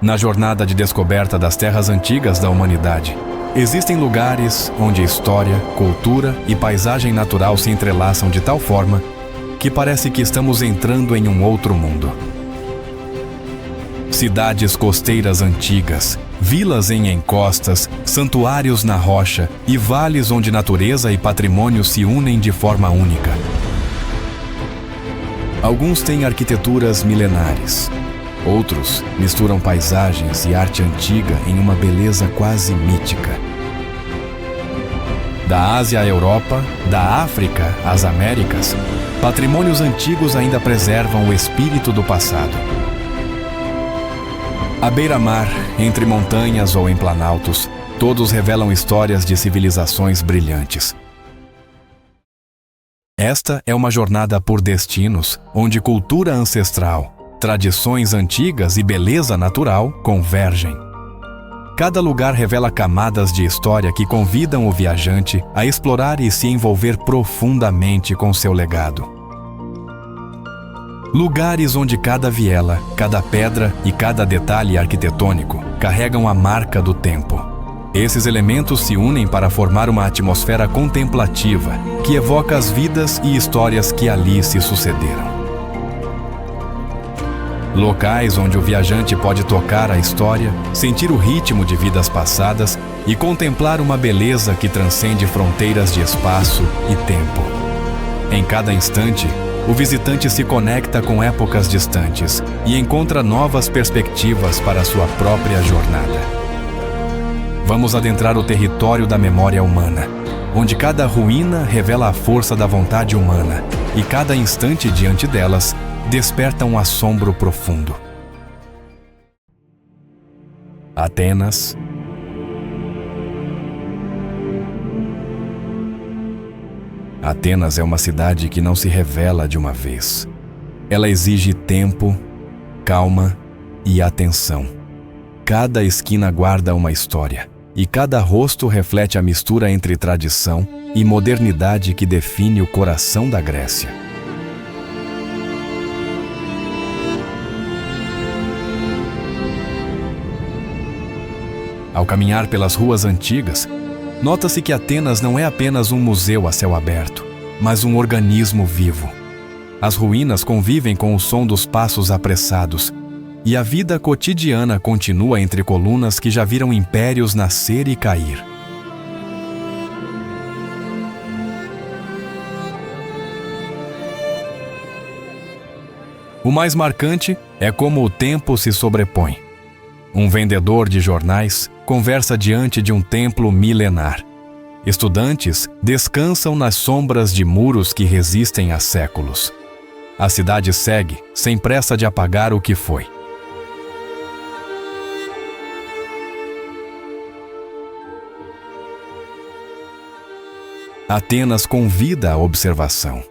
Na jornada de descoberta das terras antigas da humanidade, existem lugares onde história, cultura e paisagem natural se entrelaçam de tal forma que parece que estamos entrando em um outro mundo. Cidades costeiras antigas, vilas em encostas, santuários na rocha e vales onde natureza e patrimônio se unem de forma única. Alguns têm arquiteturas milenares. Outros misturam paisagens e arte antiga em uma beleza quase mítica. Da Ásia à Europa, da África às Américas, patrimônios antigos ainda preservam o espírito do passado. À beira-mar, entre montanhas ou em planaltos, todos revelam histórias de civilizações brilhantes. Esta é uma jornada por destinos, onde cultura ancestral, tradições antigas e beleza natural convergem. Cada lugar revela camadas de história que convidam o viajante a explorar e se envolver profundamente com seu legado. Lugares onde cada viela, cada pedra e cada detalhe arquitetônico carregam a marca do tempo. Esses elementos se unem para formar uma atmosfera contemplativa que evoca as vidas e histórias que ali se sucederam. Locais onde o viajante pode tocar a história, sentir o ritmo de vidas passadas e contemplar uma beleza que transcende fronteiras de espaço e tempo. Em cada instante, o visitante se conecta com épocas distantes e encontra novas perspectivas para sua própria jornada. Vamos adentrar o território da memória humana, onde cada ruína revela a força da vontade humana e cada instante diante delas desperta um assombro profundo. Atenas. Atenas é uma cidade que não se revela de uma vez. Ela exige tempo, calma e atenção. Cada esquina guarda uma história, e cada rosto reflete a mistura entre tradição e modernidade que define o coração da Grécia. Ao caminhar pelas ruas antigas, nota-se que Atenas não é apenas um museu a céu aberto, mas um organismo vivo. As ruínas convivem com o som dos passos apressados, e a vida cotidiana continua entre colunas que já viram impérios nascer e cair. O mais marcante é como o tempo se sobrepõe. Um vendedor de jornais conversa diante de um templo milenar. Estudantes descansam nas sombras de muros que resistem há séculos. A cidade segue, sem pressa de apagar o que foi. Atenas convida a observação.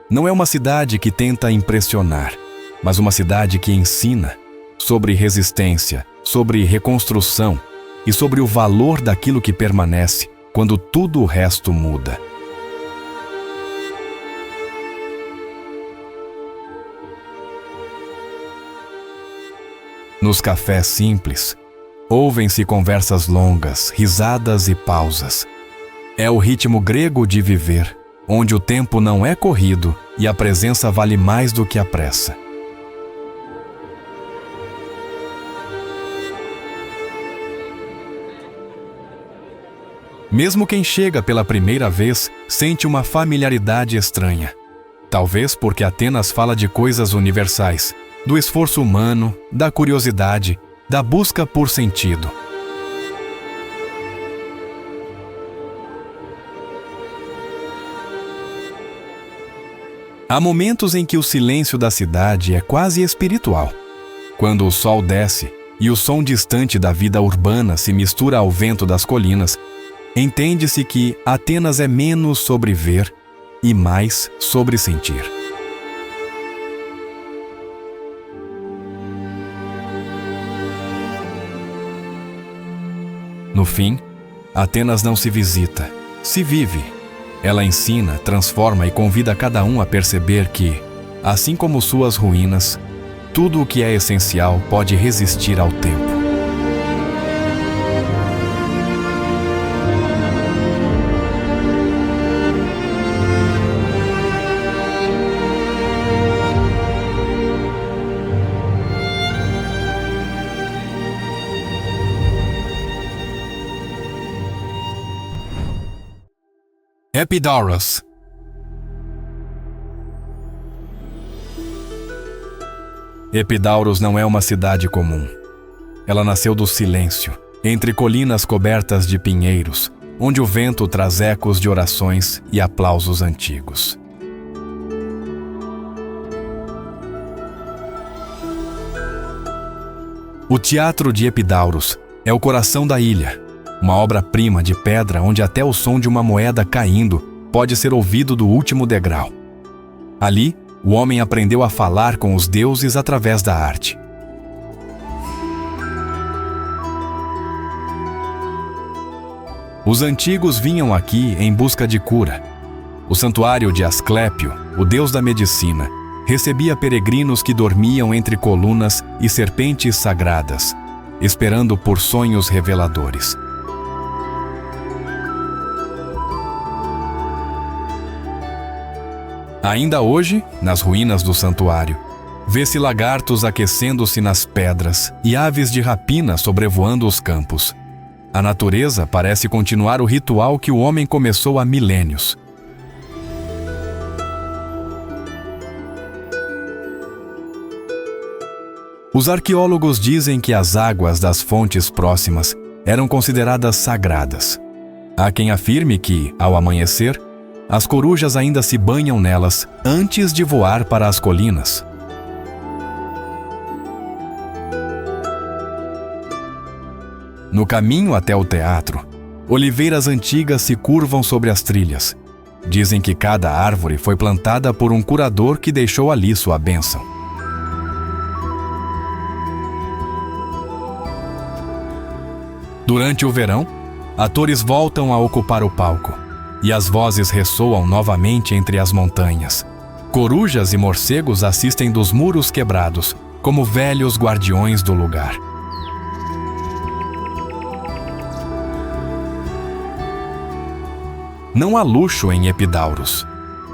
Não é uma cidade que tenta impressionar, mas uma cidade que ensina sobre resistência, sobre reconstrução e sobre o valor daquilo que permanece quando tudo o resto muda. Nos cafés simples, ouvem-se conversas longas, risadas e pausas. É o ritmo grego de viver, onde o tempo não é corrido e a presença vale mais do que a pressa. Mesmo quem chega pela primeira vez sente uma familiaridade estranha. Talvez porque Atenas fala de coisas universais, do esforço humano, da curiosidade, da busca por sentido. Há momentos em que o silêncio da cidade é quase espiritual. Quando o sol desce e o som distante da vida urbana se mistura ao vento das colinas, entende-se que Atenas é menos sobre ver e mais sobre sentir. No fim, Atenas não se visita, se vive. Ela ensina, transforma e convida cada um a perceber que, assim como suas ruínas, tudo o que é essencial pode resistir ao tempo. Epidaurus. Epidaurus não é uma cidade comum. Ela nasceu do silêncio, entre colinas cobertas de pinheiros, onde o vento traz ecos de orações e aplausos antigos. O Teatro de Epidaurus é o coração da ilha, uma obra-prima de pedra onde até o som de uma moeda caindo pode ser ouvido do último degrau. Ali, o homem aprendeu a falar com os deuses através da arte. Os antigos vinham aqui em busca de cura. O santuário de Asclépio, o deus da medicina, recebia peregrinos que dormiam entre colunas e serpentes sagradas, esperando por sonhos reveladores. Ainda hoje, nas ruínas do santuário, vê-se lagartos aquecendo-se nas pedras e aves de rapina sobrevoando os campos. A natureza parece continuar o ritual que o homem começou há milênios. Os arqueólogos dizem que as águas das fontes próximas eram consideradas sagradas. Há quem afirme que, ao amanhecer, as corujas ainda se banham nelas antes de voar para as colinas. No caminho até o teatro, oliveiras antigas se curvam sobre as trilhas. Dizem que cada árvore foi plantada por um curador que deixou ali sua bênção. Durante o verão, atores voltam a ocupar o palco, e as vozes ressoam novamente entre as montanhas. Corujas e morcegos assistem dos muros quebrados, como velhos guardiões do lugar. Não há luxo em Epidaurus.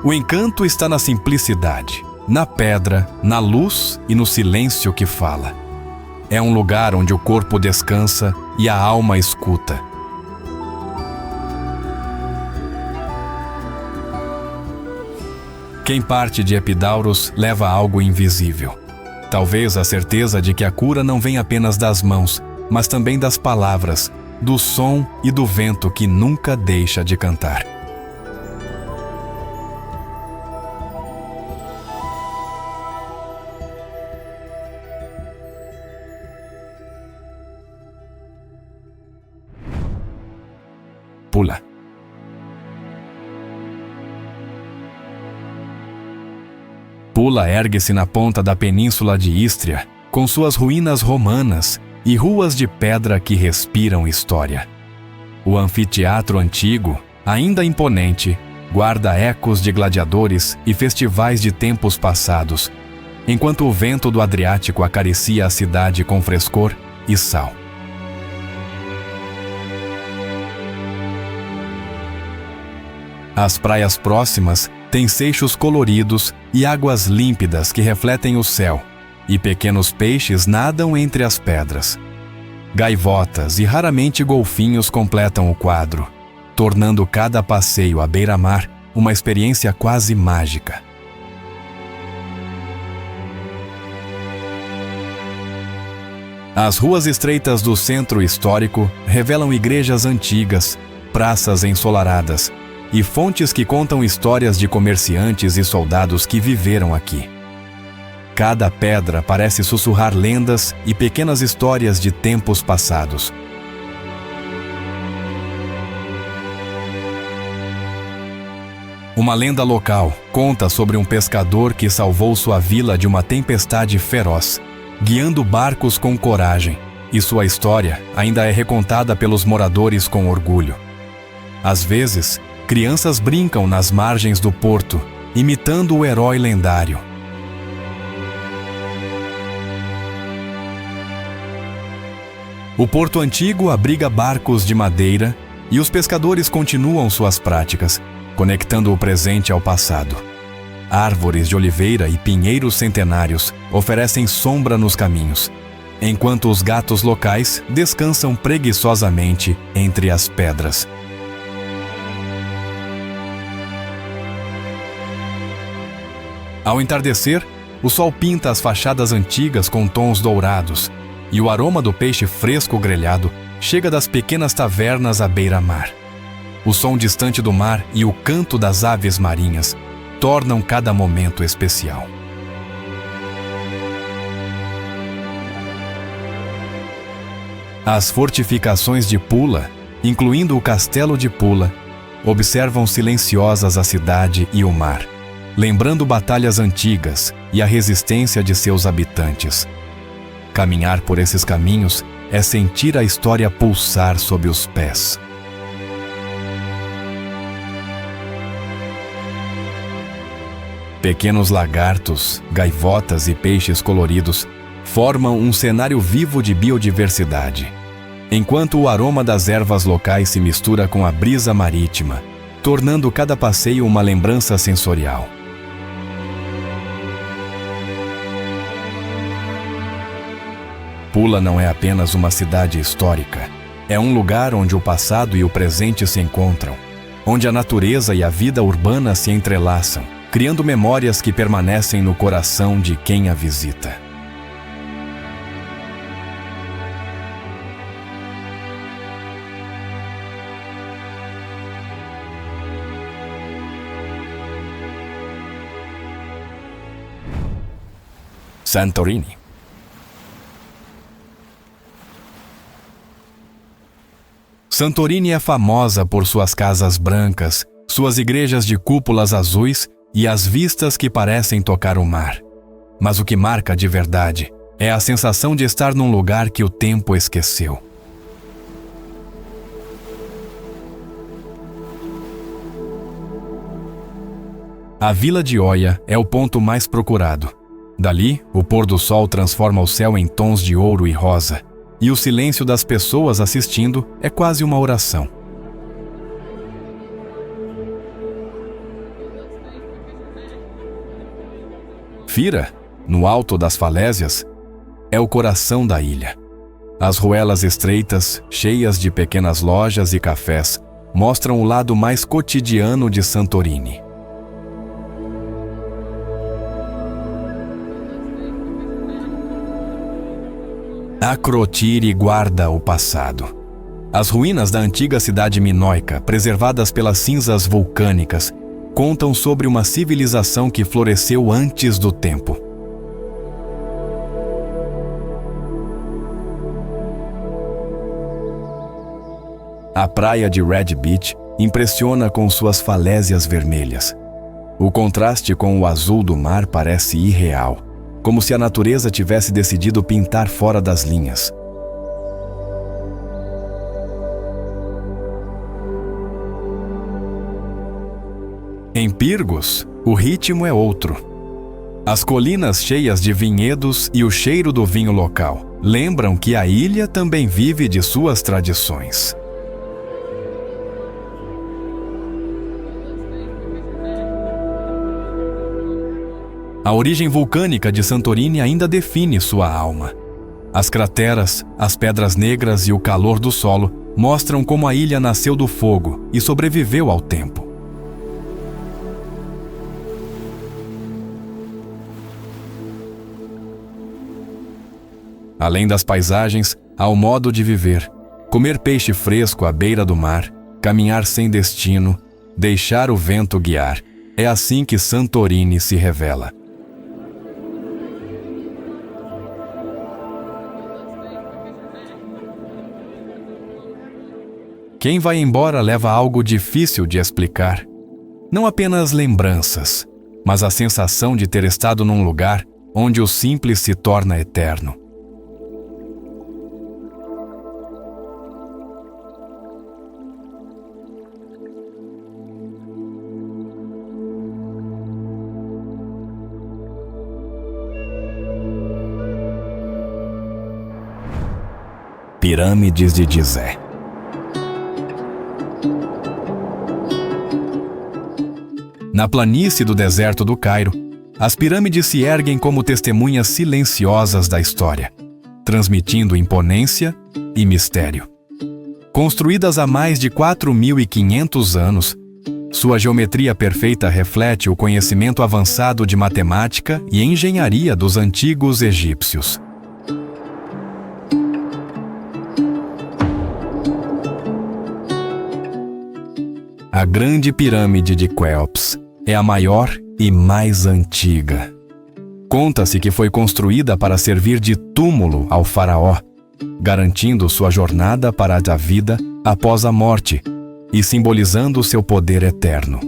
O encanto está na simplicidade, na pedra, na luz e no silêncio que fala. É um lugar onde o corpo descansa e a alma escuta. Quem parte de Epidaurus leva algo invisível. Talvez a certeza de que a cura não vem apenas das mãos, mas também das palavras, do som e do vento que nunca deixa de cantar. Pula. Pula ergue-se na ponta da península de Ístria, com suas ruínas romanas e ruas de pedra que respiram história. O anfiteatro antigo, ainda imponente, guarda ecos de gladiadores e festivais de tempos passados, enquanto o vento do Adriático acaricia a cidade com frescor e sal. As praias próximas têm seixos coloridos e águas límpidas que refletem o céu, e pequenos peixes nadam entre as pedras. Gaivotas e raramente golfinhos completam o quadro, tornando cada passeio à beira-mar uma experiência quase mágica. As ruas estreitas do centro histórico revelam igrejas antigas, praças ensolaradas e fontes que contam histórias de comerciantes e soldados que viveram aqui. Cada pedra parece sussurrar lendas e pequenas histórias de tempos passados. Uma lenda local conta sobre um pescador que salvou sua vila de uma tempestade feroz, guiando barcos com coragem, e sua história ainda é recontada pelos moradores com orgulho. Às vezes, crianças brincam nas margens do porto, imitando o herói lendário. O porto antigo abriga barcos de madeira e os pescadores continuam suas práticas, conectando o presente ao passado. Árvores de oliveira e pinheiros centenários oferecem sombra nos caminhos, enquanto os gatos locais descansam preguiçosamente entre as pedras. Ao entardecer, o sol pinta as fachadas antigas com tons dourados, e o aroma do peixe fresco grelhado chega das pequenas tavernas à beira-mar. O som distante do mar e o canto das aves marinhas tornam cada momento especial. As fortificações de Pula, incluindo o Castelo de Pula, observam silenciosas a cidade e o mar, lembrando batalhas antigas e a resistência de seus habitantes. Caminhar por esses caminhos é sentir a história pulsar sob os pés. Pequenos lagartos, gaivotas e peixes coloridos formam um cenário vivo de biodiversidade, enquanto o aroma das ervas locais se mistura com a brisa marítima, tornando cada passeio uma lembrança sensorial. Pula não é apenas uma cidade histórica, é um lugar onde o passado e o presente se encontram, onde a natureza e a vida urbana se entrelaçam, criando memórias que permanecem no coração de quem a visita. Santorini. Santorini é famosa por suas casas brancas, suas igrejas de cúpulas azuis e as vistas que parecem tocar o mar. Mas o que marca de verdade é a sensação de estar num lugar que o tempo esqueceu. A Vila de Oia é o ponto mais procurado. Dali, o pôr do sol transforma o céu em tons de ouro e rosa, e o silêncio das pessoas assistindo é quase uma oração. Fira, no alto das falésias, é o coração da ilha. As ruelas estreitas, cheias de pequenas lojas e cafés, mostram o lado mais cotidiano de Santorini. Akrotiri guarda o passado. As ruínas da antiga cidade minoica, preservadas pelas cinzas vulcânicas, contam sobre uma civilização que floresceu antes do tempo. A praia de Red Beach impressiona com suas falésias vermelhas. O contraste com o azul do mar parece irreal, como se a natureza tivesse decidido pintar fora das linhas. Em Pirgos, o ritmo é outro. As colinas cheias de vinhedos e o cheiro do vinho local lembram que a ilha também vive de suas tradições. A origem vulcânica de Santorini ainda define sua alma. As crateras, as pedras negras e o calor do solo mostram como a ilha nasceu do fogo e sobreviveu ao tempo. Além das paisagens, há o modo de viver: comer peixe fresco à beira do mar, caminhar sem destino, deixar o vento guiar. É assim que Santorini se revela. Quem vai embora leva algo difícil de explicar. Não apenas lembranças, mas a sensação de ter estado num lugar onde o simples se torna eterno. Pirâmides de Gizé. Na planície do deserto do Cairo, as pirâmides se erguem como testemunhas silenciosas da história, transmitindo imponência e mistério. Construídas há mais de 4.500 anos, Sua geometria perfeita reflete o conhecimento avançado de matemática e engenharia dos antigos egípcios. A Grande Pirâmide de Quéops é a maior e mais antiga. Conta-se que foi construída para servir de túmulo ao faraó, garantindo sua jornada para a vida após a morte e simbolizando seu poder eterno.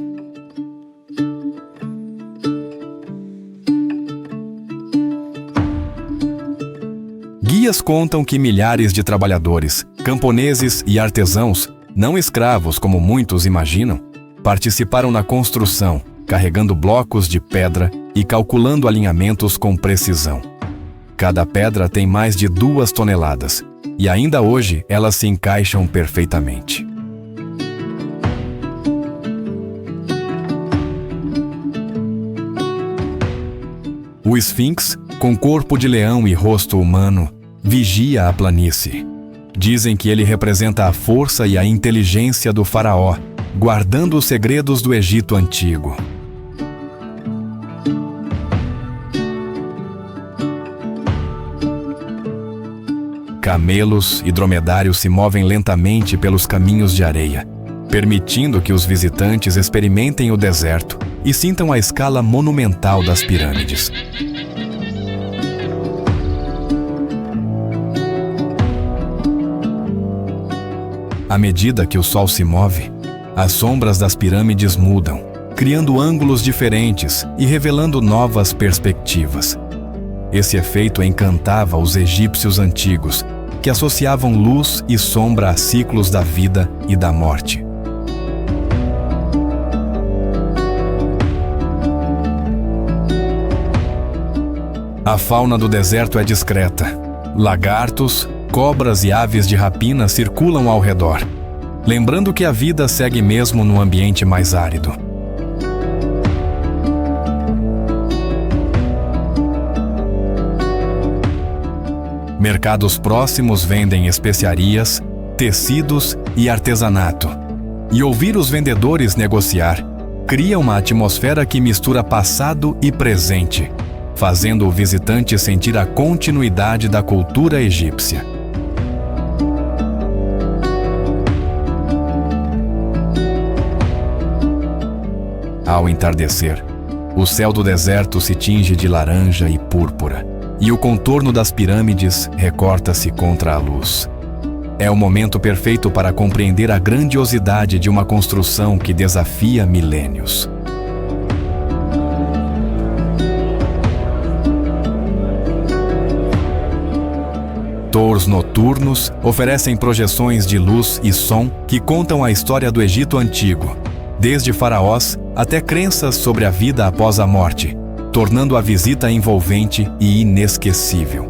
Guias contam que milhares de trabalhadores, camponeses e artesãos, não escravos como muitos imaginam, participaram na construção, carregando blocos de pedra e calculando alinhamentos com precisão. Cada pedra tem mais de 2 toneladas, e ainda hoje elas se encaixam perfeitamente. O Esfinx, com corpo de leão e rosto humano, vigia a planície. Dizem que ele representa a força e a inteligência do faraó, guardando os segredos do Egito antigo. Camelos e dromedários se movem lentamente pelos caminhos de areia, permitindo que os visitantes experimentem o deserto e sintam a escala monumental das pirâmides. À medida que o sol se move, as sombras das pirâmides mudam, criando ângulos diferentes e revelando novas perspectivas. Esse efeito encantava os egípcios antigos, que associavam luz e sombra a ciclos da vida e da morte. A fauna do deserto é discreta. Lagartos, cobras e aves de rapina circulam ao redor, lembrando que a vida segue mesmo no ambiente mais árido. Mercados próximos vendem especiarias, tecidos e artesanato. E ouvir os vendedores negociar cria uma atmosfera que mistura passado e presente, fazendo o visitante sentir a continuidade da cultura egípcia. Ao entardecer, o céu do deserto se tinge de laranja e púrpura, e o contorno das pirâmides recorta-se contra a luz. É o momento perfeito para compreender a grandiosidade de uma construção que desafia milênios. Tours noturnos oferecem projeções de luz e som que contam a história do Egito Antigo, desde faraós até crenças sobre a vida após a morte, tornando a visita envolvente e inesquecível.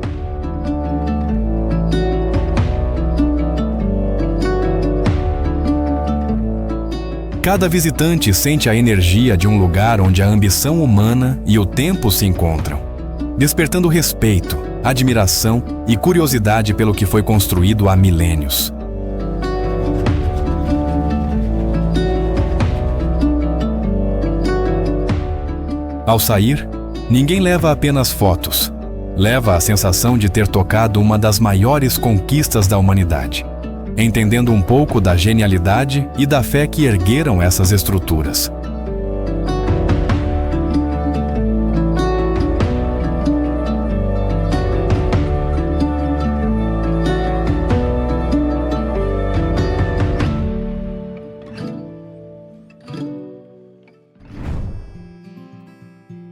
Cada visitante sente a energia de um lugar onde a ambição humana e o tempo se encontram, despertando respeito, admiração e curiosidade pelo que foi construído há milênios. Ao sair, ninguém leva apenas fotos. Leva a sensação de ter tocado uma das maiores conquistas da humanidade, entendendo um pouco da genialidade e da fé que ergueram essas estruturas.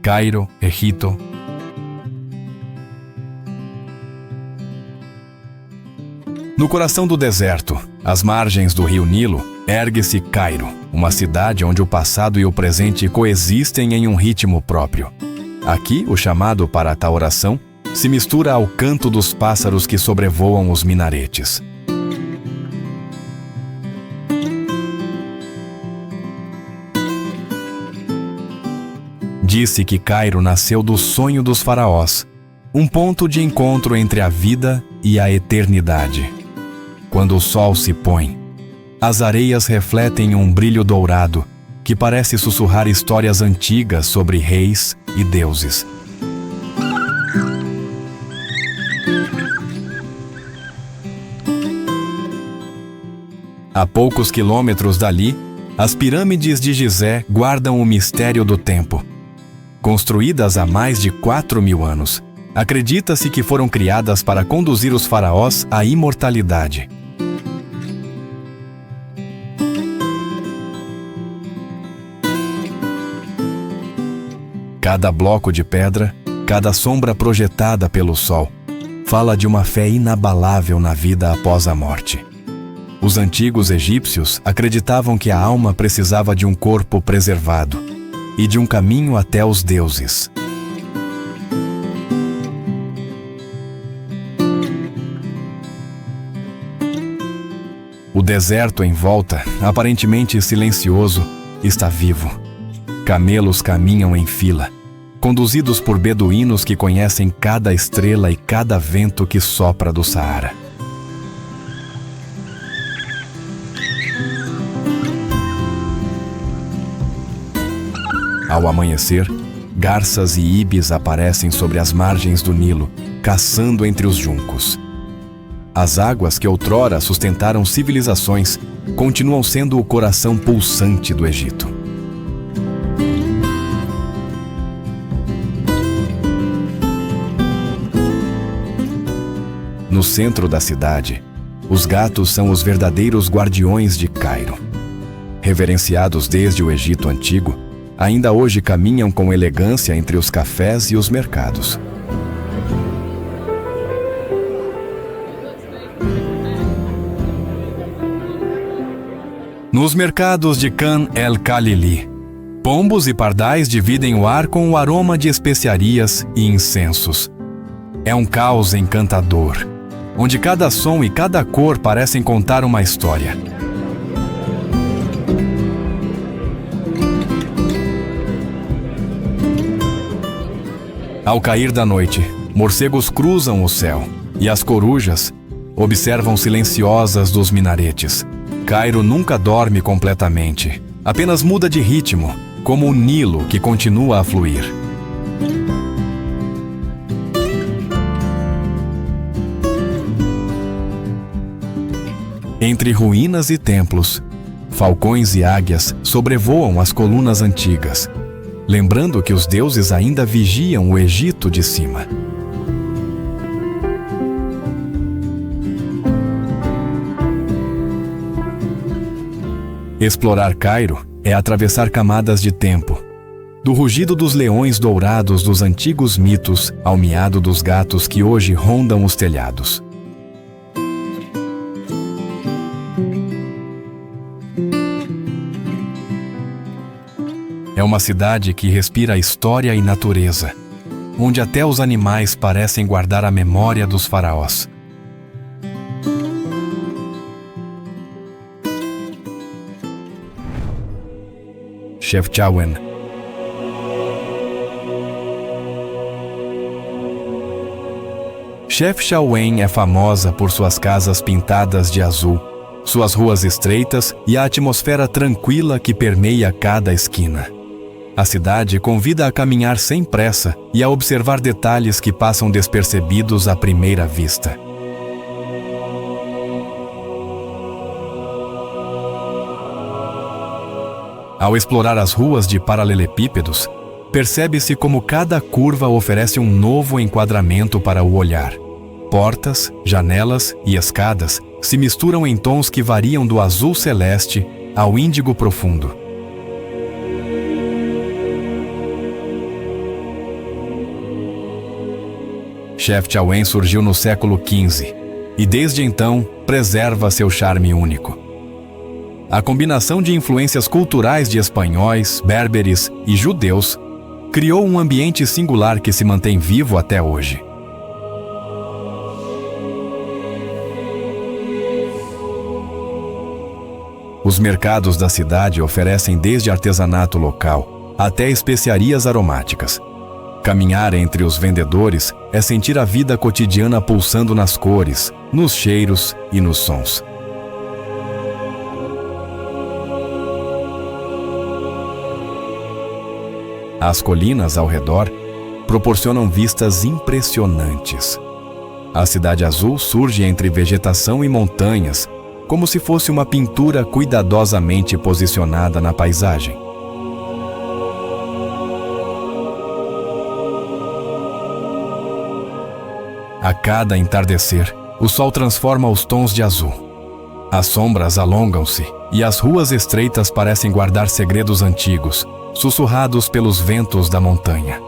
Cairo, Egito. No coração do deserto, às margens do rio Nilo, ergue-se Cairo, uma cidade onde o passado e o presente coexistem em um ritmo próprio. Aqui, o chamado para a oração se mistura ao canto dos pássaros que sobrevoam os minaretes. Disse que Cairo nasceu do sonho dos faraós, um ponto de encontro entre a vida e a eternidade. Quando o sol se põe, as areias refletem um brilho dourado que parece sussurrar histórias antigas sobre reis e deuses. A poucos quilômetros dali, as pirâmides de Gizé guardam o mistério do tempo. Construídas há mais de 4.000 anos, acredita-se que foram criadas para conduzir os faraós à imortalidade. Cada bloco de pedra, cada sombra projetada pelo sol, fala de uma fé inabalável na vida após a morte. Os antigos egípcios acreditavam que a alma precisava de um corpo preservado e de um caminho até os deuses. O deserto em volta, aparentemente silencioso, está vivo. Camelos caminham em fila, conduzidos por beduínos que conhecem cada estrela e cada vento que sopra do Saara. Ao amanhecer, garças e ibis aparecem sobre as margens do Nilo, caçando entre os juncos. As águas que outrora sustentaram civilizações continuam sendo o coração pulsante do Egito. No centro da cidade, os gatos são os verdadeiros guardiões de Cairo. Reverenciados desde o Egito Antigo, ainda hoje caminham com elegância entre os cafés e os mercados. Nos mercados de Khan el-Khalili, pombos e pardais dividem o ar com o aroma de especiarias e incensos. É um caos encantador, onde cada som e cada cor parecem contar uma história. Ao cair da noite, morcegos cruzam o céu e as corujas observam silenciosas dos minaretes. Cairo nunca dorme completamente, apenas muda de ritmo, como o Nilo que continua a fluir. Entre ruínas e templos, falcões e águias sobrevoam as colunas antigas, lembrando que os deuses ainda vigiam o Egito de cima. Explorar Cairo é atravessar camadas de tempo, do rugido dos leões dourados dos antigos mitos ao miado dos gatos que hoje rondam os telhados. É uma cidade que respira história e natureza, onde até os animais parecem guardar a memória dos faraós. Chefchaouen. Chefchaouen é famosa por suas casas pintadas de azul, suas ruas estreitas e a atmosfera tranquila que permeia cada esquina. A cidade convida a caminhar sem pressa e a observar detalhes que passam despercebidos à primeira vista. Ao explorar as ruas de paralelepípedos, percebe-se como cada curva oferece um novo enquadramento para o olhar. Portas, janelas e escadas se misturam em tons que variam do azul celeste ao índigo profundo. Chefchaouen surgiu no século XV e desde então preserva seu charme único. A combinação de influências culturais de espanhóis, berberes e judeus criou um ambiente singular que se mantém vivo até hoje. Os mercados da cidade oferecem desde artesanato local até especiarias aromáticas. Caminhar entre os vendedores é sentir a vida cotidiana pulsando nas cores, nos cheiros e nos sons. As colinas ao redor proporcionam vistas impressionantes. A Cidade Azul surge entre vegetação e montanhas, como se fosse uma pintura cuidadosamente posicionada na paisagem. A cada entardecer, o sol transforma os tons de azul. As sombras alongam-se e as ruas estreitas parecem guardar segredos antigos, sussurrados pelos ventos da montanha.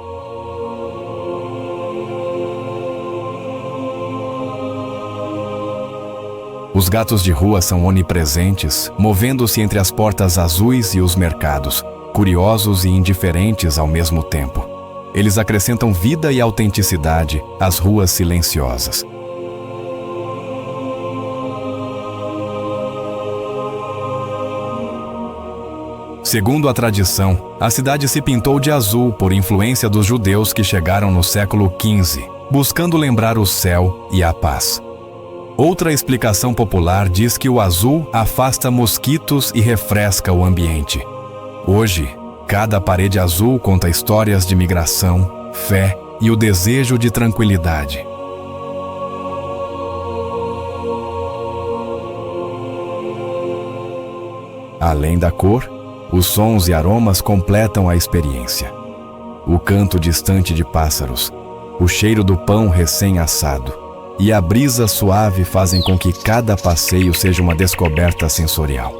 Os gatos de rua são onipresentes, movendo-se entre as portas azuis e os mercados, curiosos e indiferentes ao mesmo tempo. Eles acrescentam vida e autenticidade às ruas silenciosas. Segundo a tradição, a cidade se pintou de azul por influência dos judeus que chegaram no século XV, buscando lembrar o céu e a paz. Outra explicação popular diz que o azul afasta mosquitos e refresca o ambiente. Hoje, cada parede azul conta histórias de migração, fé e o desejo de tranquilidade. Além da cor, os sons e aromas completam a experiência. O canto distante de pássaros, o cheiro do pão recém-assado e a brisa suave fazem com que cada passeio seja uma descoberta sensorial.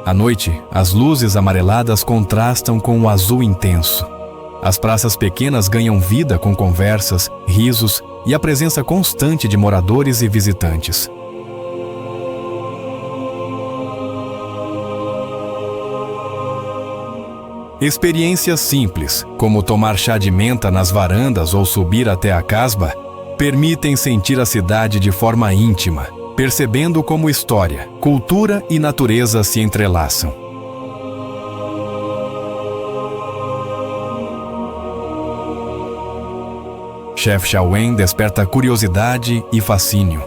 À noite, as luzes amareladas contrastam com o azul intenso. As praças pequenas ganham vida com conversas, risos e a presença constante de moradores e visitantes. Experiências simples, como tomar chá de menta nas varandas ou subir até a casba, permitem sentir a cidade de forma íntima, percebendo como história, cultura e natureza se entrelaçam. Chefchaouen desperta curiosidade e fascínio.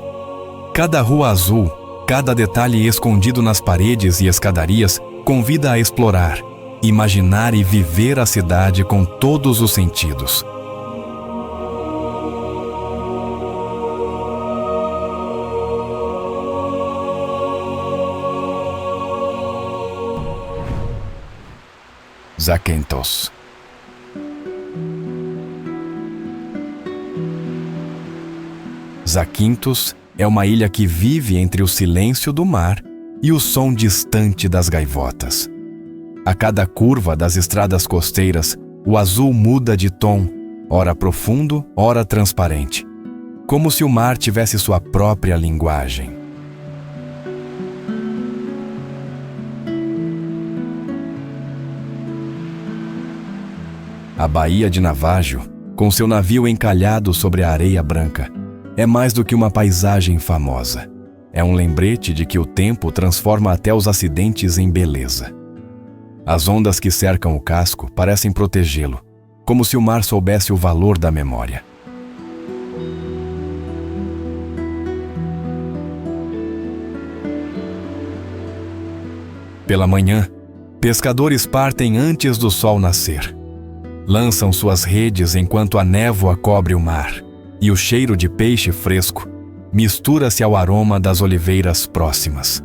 Cada rua azul, cada detalhe escondido nas paredes e escadarias convida a explorar, imaginar e viver a cidade com todos os sentidos. Zakynthos. Zakynthos é uma ilha que vive entre o silêncio do mar e o som distante das gaivotas. A cada curva das estradas costeiras, o azul muda de tom, ora profundo, ora transparente, como se o mar tivesse sua própria linguagem. A Baía de Navajo, com seu navio encalhado sobre a areia branca, é mais do que uma paisagem famosa. É um lembrete de que o tempo transforma até os acidentes em beleza. As ondas que cercam o casco parecem protegê-lo, como se o mar soubesse o valor da memória. Pela manhã, pescadores partem antes do sol nascer. Lançam suas redes enquanto a névoa cobre o mar, e o cheiro de peixe fresco mistura-se ao aroma das oliveiras próximas.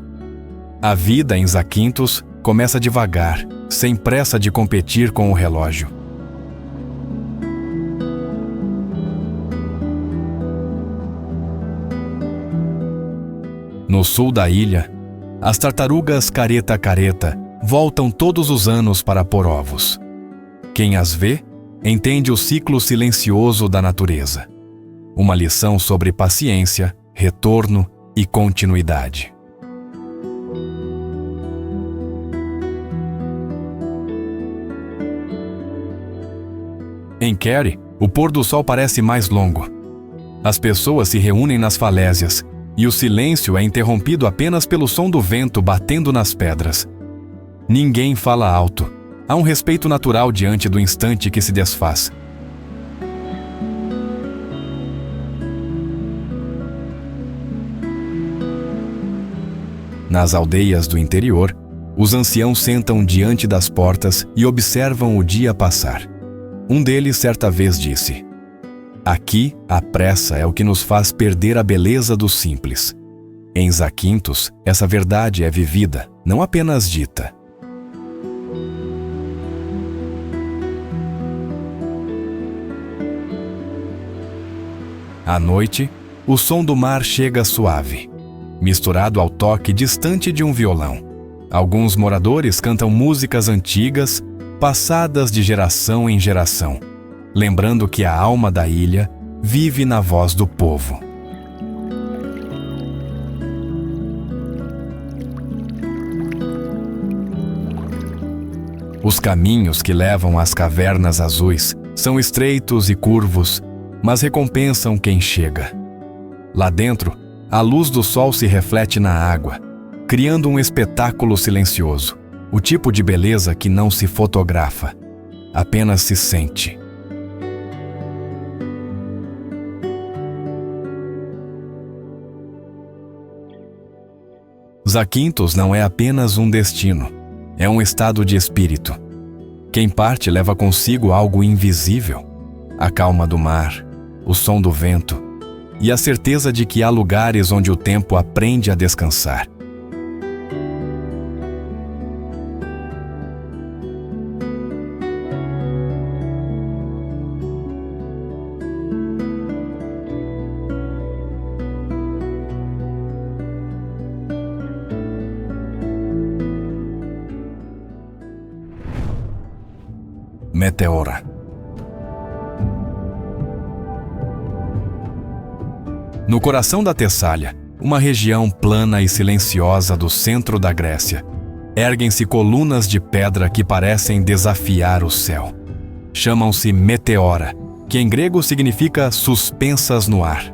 A vida em Zakynthos começa devagar, sem pressa de competir com o relógio. No sul da ilha, as tartarugas careta-careta voltam todos os anos para pôr ovos. Quem as vê, entende o ciclo silencioso da natureza. Uma lição sobre paciência, retorno e continuidade. Em Keri, o pôr do sol parece mais longo. As pessoas se reúnem nas falésias e o silêncio é interrompido apenas pelo som do vento batendo nas pedras. Ninguém fala alto. Há um respeito natural diante do instante que se desfaz. Nas aldeias do interior, os anciãos sentam diante das portas e observam o dia passar. Um deles certa vez disse: "Aqui, a pressa é o que nos faz perder a beleza do simples." Em Zakynthos, essa verdade é vivida, não apenas dita. À noite, o som do mar chega suave, misturado ao toque distante de um violão. Alguns moradores cantam músicas antigas, passadas de geração em geração, lembrando que a alma da ilha vive na voz do povo. Os caminhos que levam às cavernas azuis são estreitos e curvos, mas recompensam quem chega. Lá dentro, a luz do sol se reflete na água, criando um espetáculo silencioso, o tipo de beleza que não se fotografa, apenas se sente. Zakynthos não é apenas um destino, é um estado de espírito. Quem parte leva consigo algo invisível: a calma do mar, o som do vento e a certeza de que há lugares onde o tempo aprende a descansar. Meteora. No coração da Tessália, uma região plana e silenciosa do centro da Grécia, erguem-se colunas de pedra que parecem desafiar o céu. Chamam-se Meteora, que em grego significa suspensas no ar.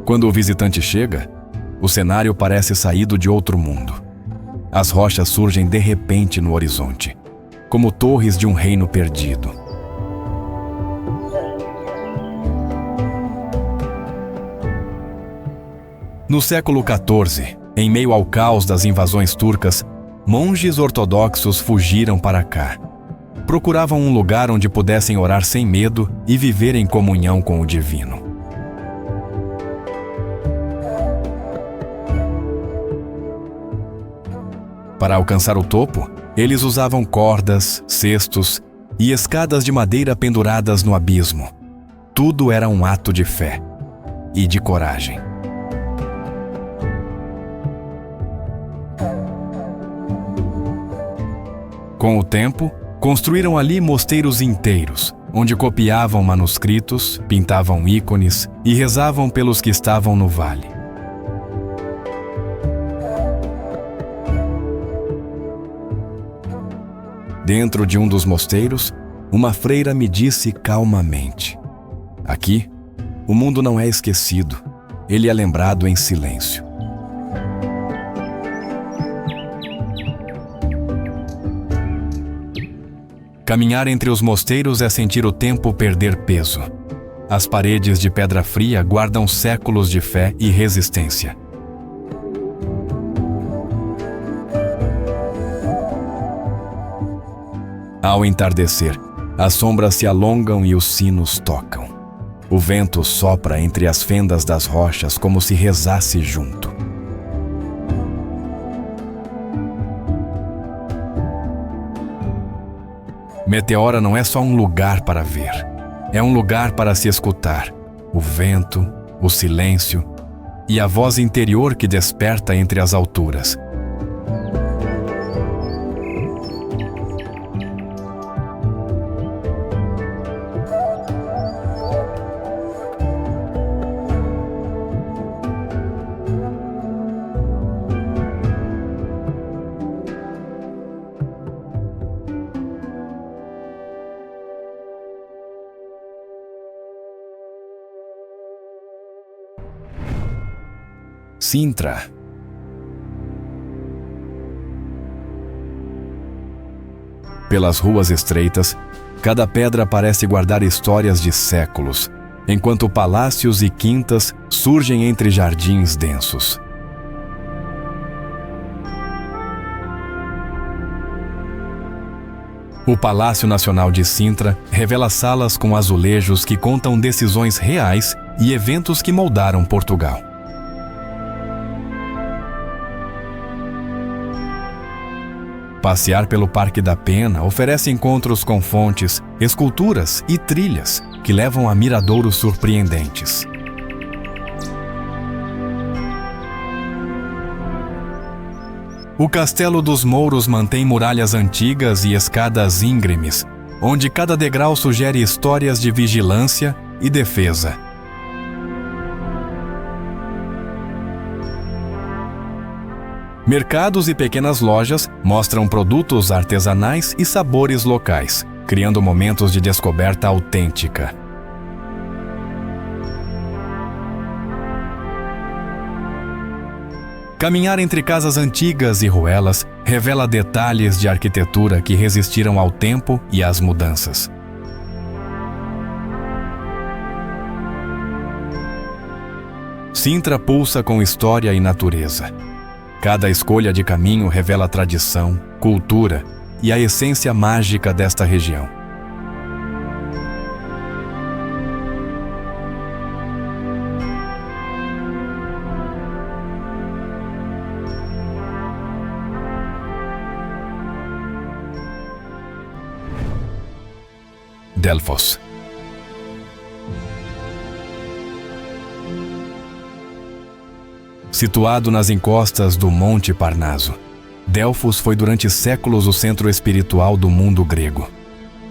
Quando o visitante chega, o cenário parece saído de outro mundo. As rochas surgem de repente no horizonte, como torres de um reino perdido. No século XIV, em meio ao caos das invasões turcas, monges ortodoxos fugiram para cá. Procuravam um lugar onde pudessem orar sem medo e viver em comunhão com o divino. Para alcançar o topo, eles usavam cordas, cestos e escadas de madeira penduradas no abismo. Tudo era um ato de fé e de coragem. Com o tempo, construíram ali mosteiros inteiros, onde copiavam manuscritos, pintavam ícones e rezavam pelos que estavam no vale. Dentro de um dos mosteiros, uma freira me disse calmamente: "Aqui, o mundo não é esquecido, ele é lembrado em silêncio." Caminhar entre os mosteiros é sentir o tempo perder peso. As paredes de pedra fria guardam séculos de fé e resistência. Ao entardecer, as sombras se alongam e os sinos tocam. O vento sopra entre as fendas das rochas como se rezasse junto. Meteora não é só um lugar para ver, é um lugar para se escutar. O vento, o silêncio e a voz interior que desperta entre as alturas. Sintra. Pelas ruas estreitas, cada pedra parece guardar histórias de séculos, enquanto palácios e quintas surgem entre jardins densos. O Palácio Nacional de Sintra revela salas com azulejos que contam decisões reais e eventos que moldaram Portugal. Passear pelo Parque da Pena oferece encontros com fontes, esculturas e trilhas que levam a miradouros surpreendentes. O Castelo dos Mouros mantém muralhas antigas e escadas íngremes, onde cada degrau sugere histórias de vigilância e defesa. Mercados e pequenas lojas mostram produtos artesanais e sabores locais, criando momentos de descoberta autêntica. Caminhar entre casas antigas e ruelas revela detalhes de arquitetura que resistiram ao tempo e às mudanças. Sintra pulsa com história e natureza. Cada escolha de caminho revela tradição, cultura e a essência mágica desta região. Delfos. Situado nas encostas do Monte Parnaso, Delfos foi durante séculos o centro espiritual do mundo grego.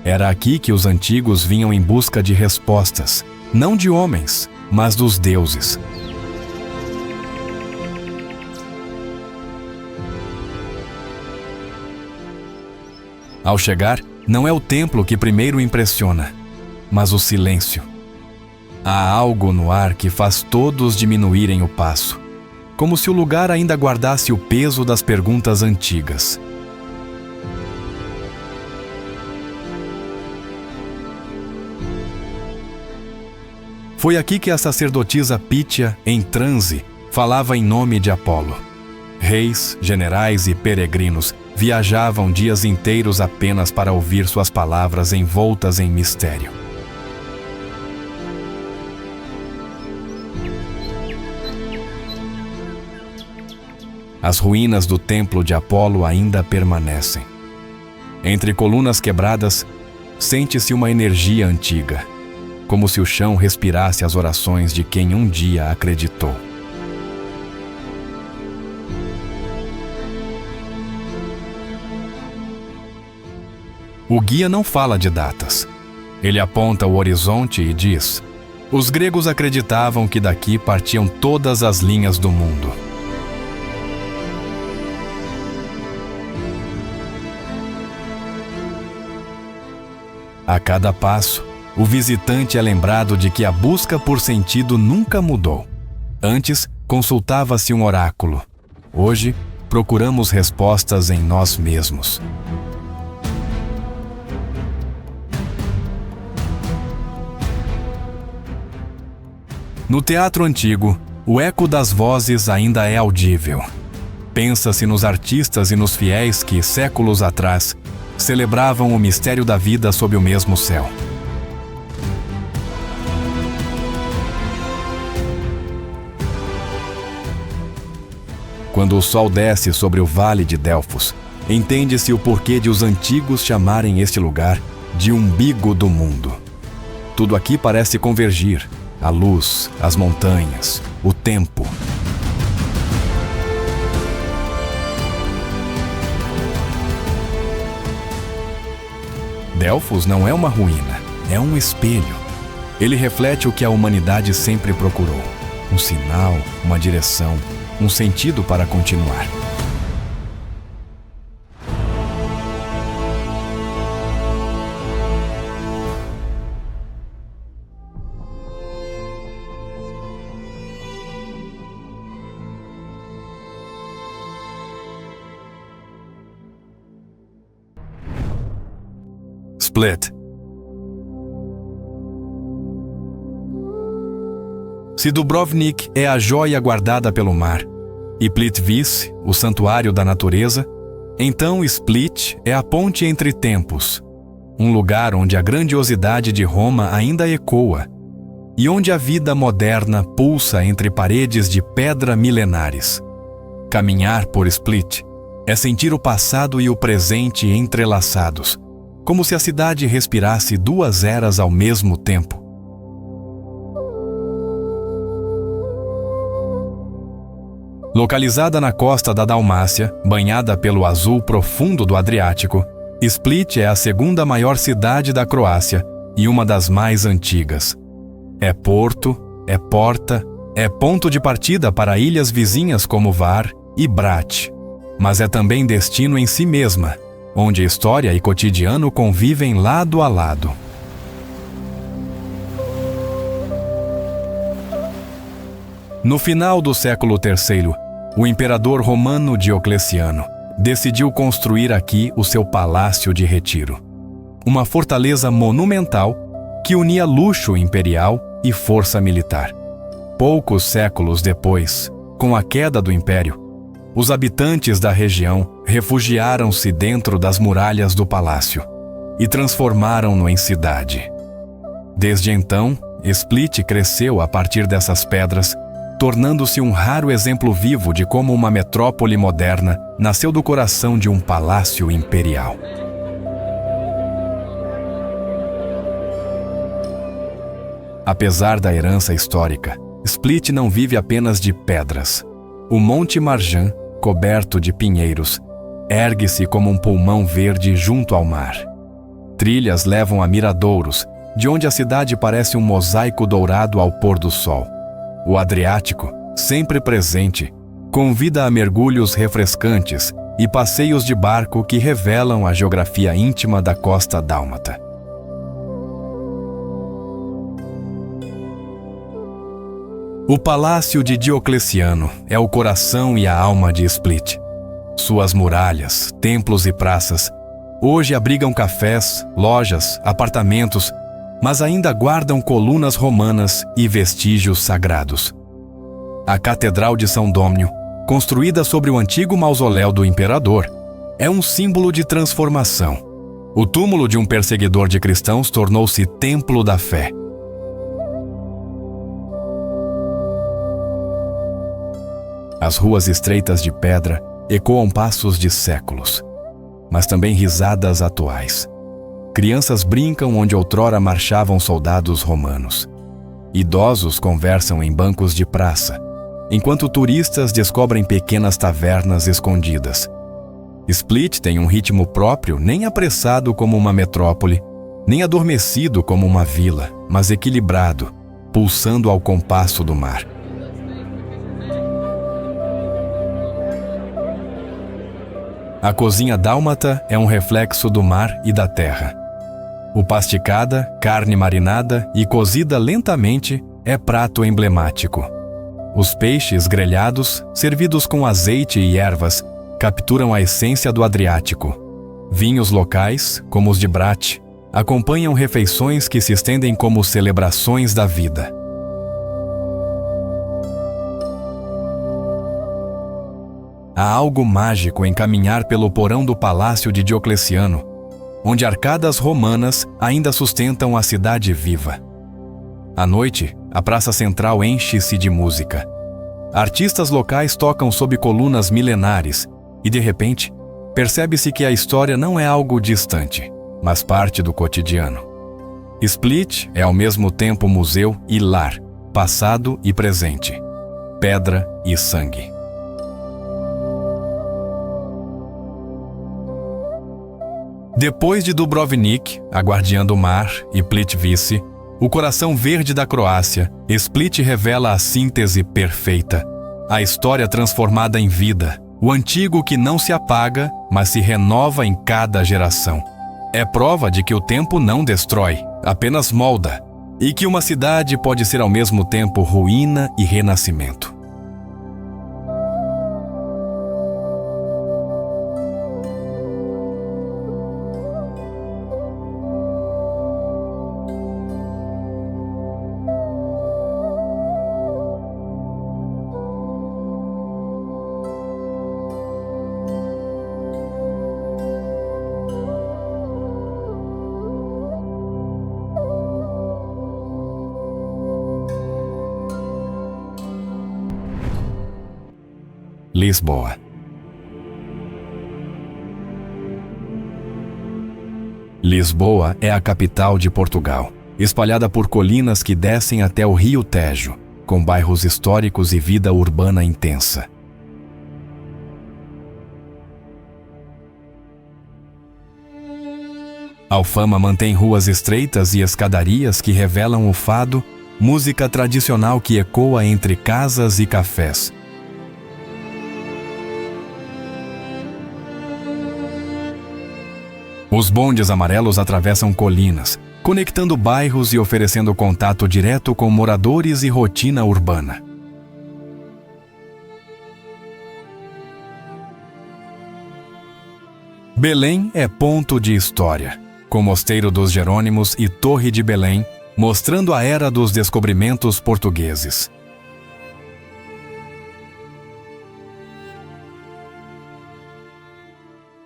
Era aqui que os antigos vinham em busca de respostas, não de homens, mas dos deuses. Ao chegar, não é o templo que primeiro impressiona, mas o silêncio. Há algo no ar que faz todos diminuírem o passo, como se o lugar ainda guardasse o peso das perguntas antigas. Foi aqui que a sacerdotisa Pítia, em transe, falava em nome de Apolo. Reis, generais e peregrinos viajavam dias inteiros apenas para ouvir suas palavras envoltas em mistério. As ruínas do templo de Apolo ainda permanecem. Entre colunas quebradas, sente-se uma energia antiga, como se o chão respirasse as orações de quem um dia acreditou. O guia não fala de datas. Ele aponta o horizonte e diz: os gregos acreditavam que daqui partiam todas as linhas do mundo. A cada passo, o visitante é lembrado de que a busca por sentido nunca mudou. Antes, consultava-se um oráculo. Hoje, procuramos respostas em nós mesmos. No teatro antigo, o eco das vozes ainda é audível. Pensa-se nos artistas e nos fiéis que, séculos atrás, celebravam o mistério da vida sob o mesmo céu. Quando o sol desce sobre o vale de Delfos, entende-se o porquê de os antigos chamarem este lugar de umbigo do mundo. Tudo aqui parece convergir: a luz, as montanhas, o tempo. Delfos não é uma ruína, é um espelho. Ele reflete o que a humanidade sempre procurou: um sinal, uma direção, um sentido para continuar. Split. Se Dubrovnik é a joia guardada pelo mar e Plitvice, o santuário da natureza, então Split é a ponte entre tempos, um lugar onde a grandiosidade de Roma ainda ecoa e onde a vida moderna pulsa entre paredes de pedra milenares. Caminhar por Split é sentir o passado e o presente entrelaçados, como se a cidade respirasse duas eras ao mesmo tempo. Localizada na costa da Dalmácia, banhada pelo azul profundo do Adriático, Split é a segunda maior cidade da Croácia e uma das mais antigas. É porto, é porta, é ponto de partida para ilhas vizinhas como Hvar e Brač, mas é também destino em si mesma, onde história e cotidiano convivem lado a lado. No final do século III, o imperador romano Diocleciano decidiu construir aqui o seu palácio de retiro, uma fortaleza monumental que unia luxo imperial e força militar. Poucos séculos depois, com a queda do império, os habitantes da região refugiaram-se dentro das muralhas do palácio e transformaram-no em cidade. Desde então, Split cresceu a partir dessas pedras, tornando-se um raro exemplo vivo de como uma metrópole moderna nasceu do coração de um palácio imperial. Apesar da herança histórica, Split não vive apenas de pedras. O Monte Marjan, coberto de pinheiros, ergue-se como um pulmão verde junto ao mar. Trilhas levam a miradouros, de onde a cidade parece um mosaico dourado ao pôr do sol. O Adriático, sempre presente, convida a mergulhos refrescantes e passeios de barco que revelam a geografia íntima da costa dálmata. O Palácio de Diocleciano é o coração e a alma de Split. Suas muralhas, templos e praças hoje abrigam cafés, lojas, apartamentos, mas ainda guardam colunas romanas e vestígios sagrados. A Catedral de São Dómnio, construída sobre o antigo mausoléu do imperador, é um símbolo de transformação. O túmulo de um perseguidor de cristãos tornou-se templo da fé. As ruas estreitas de pedra ecoam passos de séculos, mas também risadas atuais. Crianças brincam onde outrora marchavam soldados romanos. Idosos conversam em bancos de praça, enquanto turistas descobrem pequenas tavernas escondidas. Split tem um ritmo próprio, nem apressado como uma metrópole, nem adormecido como uma vila, mas equilibrado, pulsando ao compasso do mar. A cozinha dálmata é um reflexo do mar e da terra. O pasticada, carne marinada e cozida lentamente, é prato emblemático. Os peixes grelhados, servidos com azeite e ervas, capturam a essência do Adriático. Vinhos locais, como os de Brač, acompanham refeições que se estendem como celebrações da vida. Há algo mágico em caminhar pelo porão do Palácio de Diocleciano, onde arcadas romanas ainda sustentam a cidade viva. À noite, a praça central enche-se de música. Artistas locais tocam sob colunas milenares e, de repente, percebe-se que a história não é algo distante, mas parte do cotidiano. Split é ao mesmo tempo museu e lar, passado e presente, pedra e sangue. Depois de Dubrovnik, a guardiã do mar, e Plitvice, o coração verde da Croácia, Split revela a síntese perfeita. A história transformada em vida, o antigo que não se apaga, mas se renova em cada geração. É prova de que o tempo não destrói, apenas molda, e que uma cidade pode ser ao mesmo tempo ruína e renascimento. Lisboa. Lisboa é a capital de Portugal, espalhada por colinas que descem até o Rio Tejo, com bairros históricos e vida urbana intensa. Alfama mantém ruas estreitas e escadarias que revelam o fado, música tradicional que ecoa entre casas e cafés. Os bondes amarelos atravessam colinas, conectando bairros e oferecendo contato direto com moradores e rotina urbana. Belém é ponto de história, com Mosteiro dos Jerônimos e Torre de Belém, mostrando a era dos descobrimentos portugueses.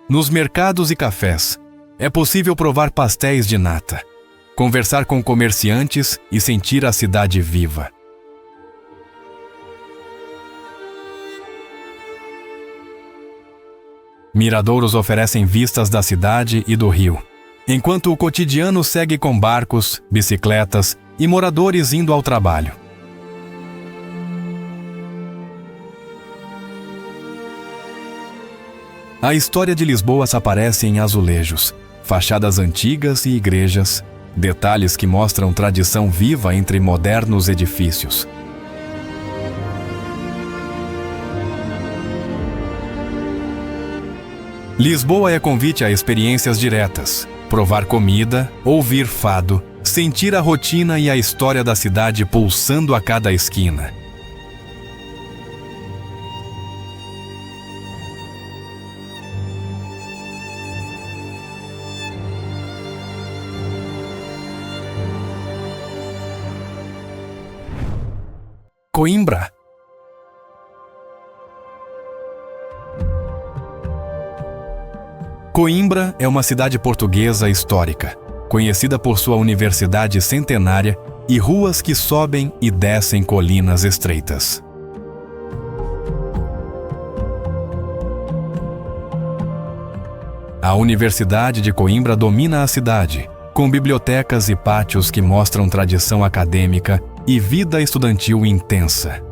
Nos mercados e cafés, é possível provar pastéis de nata, conversar com comerciantes e sentir a cidade viva. Miradouros oferecem vistas da cidade e do rio, enquanto o cotidiano segue com barcos, bicicletas e moradores indo ao trabalho. A história de Lisboa se aparece em azulejos, fachadas antigas e igrejas, detalhes que mostram tradição viva entre modernos edifícios. Lisboa é convite a experiências diretas, provar comida, ouvir fado, sentir a rotina e a história da cidade pulsando a cada esquina. Coimbra. Coimbra é uma cidade portuguesa histórica, conhecida por sua universidade centenária e ruas que sobem e descem colinas estreitas. A Universidade de Coimbra domina a cidade, com bibliotecas e pátios que mostram tradição acadêmica e vida estudantil intensa.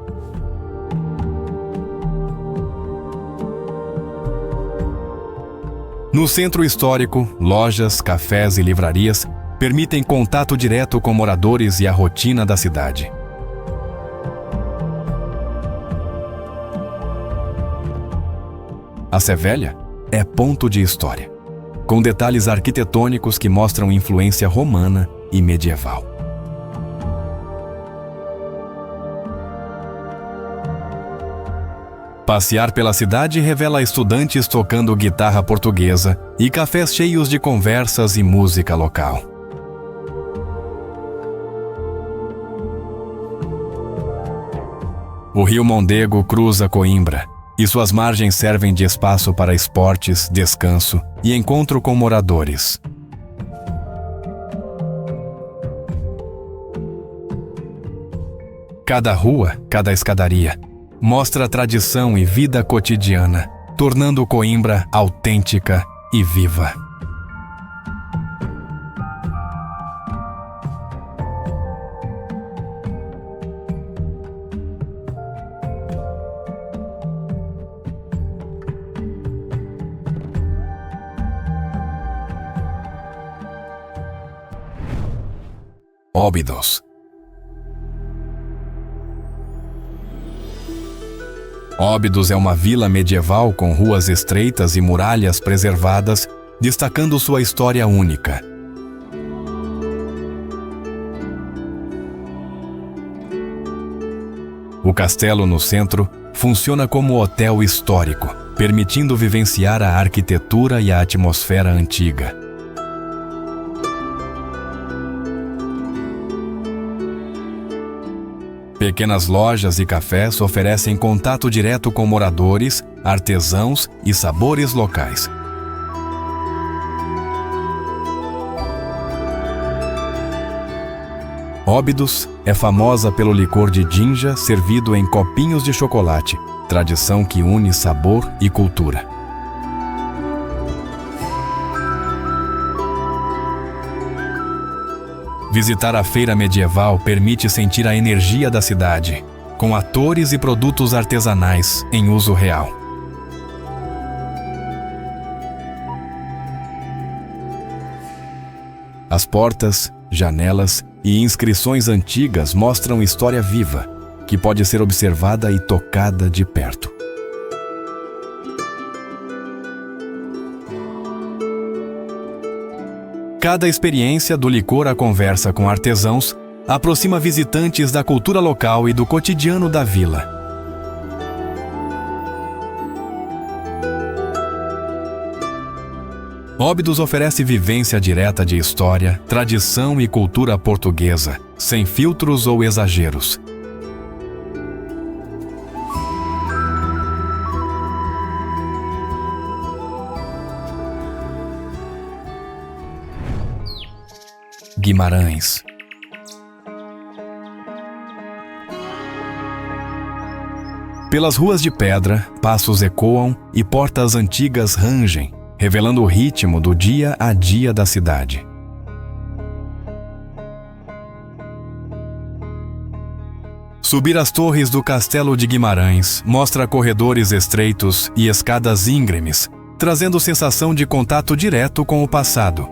No centro histórico, lojas, cafés e livrarias permitem contato direto com moradores e a rotina da cidade. A Sé Velha é ponto de história, com detalhes arquitetônicos que mostram influência romana e medieval. Passear pela cidade revela estudantes tocando guitarra portuguesa e cafés cheios de conversas e música local. O rio Mondego cruza Coimbra, e suas margens servem de espaço para esportes, descanso e encontro com moradores. Cada rua, cada escadaria, mostra tradição e vida cotidiana, tornando Coimbra autêntica e viva. Óbidos. Óbidos é uma vila medieval com ruas estreitas e muralhas preservadas, destacando sua história única. O castelo no centro funciona como hotel histórico, permitindo vivenciar a arquitetura e a atmosfera antiga. Pequenas lojas e cafés oferecem contato direto com moradores, artesãos e sabores locais. Óbidos é famosa pelo licor de ginja servido em copinhos de chocolate, tradição que une sabor e cultura. Visitar a feira medieval permite sentir a energia da cidade, com atores e produtos artesanais em uso real. As portas, janelas e inscrições antigas mostram história viva, que pode ser observada e tocada de perto. Cada experiência, do licor à conversa com artesãos, aproxima visitantes da cultura local e do cotidiano da vila. Óbidos oferece vivência direta de história, tradição e cultura portuguesa, sem filtros ou exageros. Guimarães. Pelas ruas de pedra, passos ecoam e portas antigas rangem, revelando o ritmo do dia a dia da cidade. Subir as torres do Castelo de Guimarães mostra corredores estreitos e escadas íngremes, trazendo sensação de contato direto com o passado.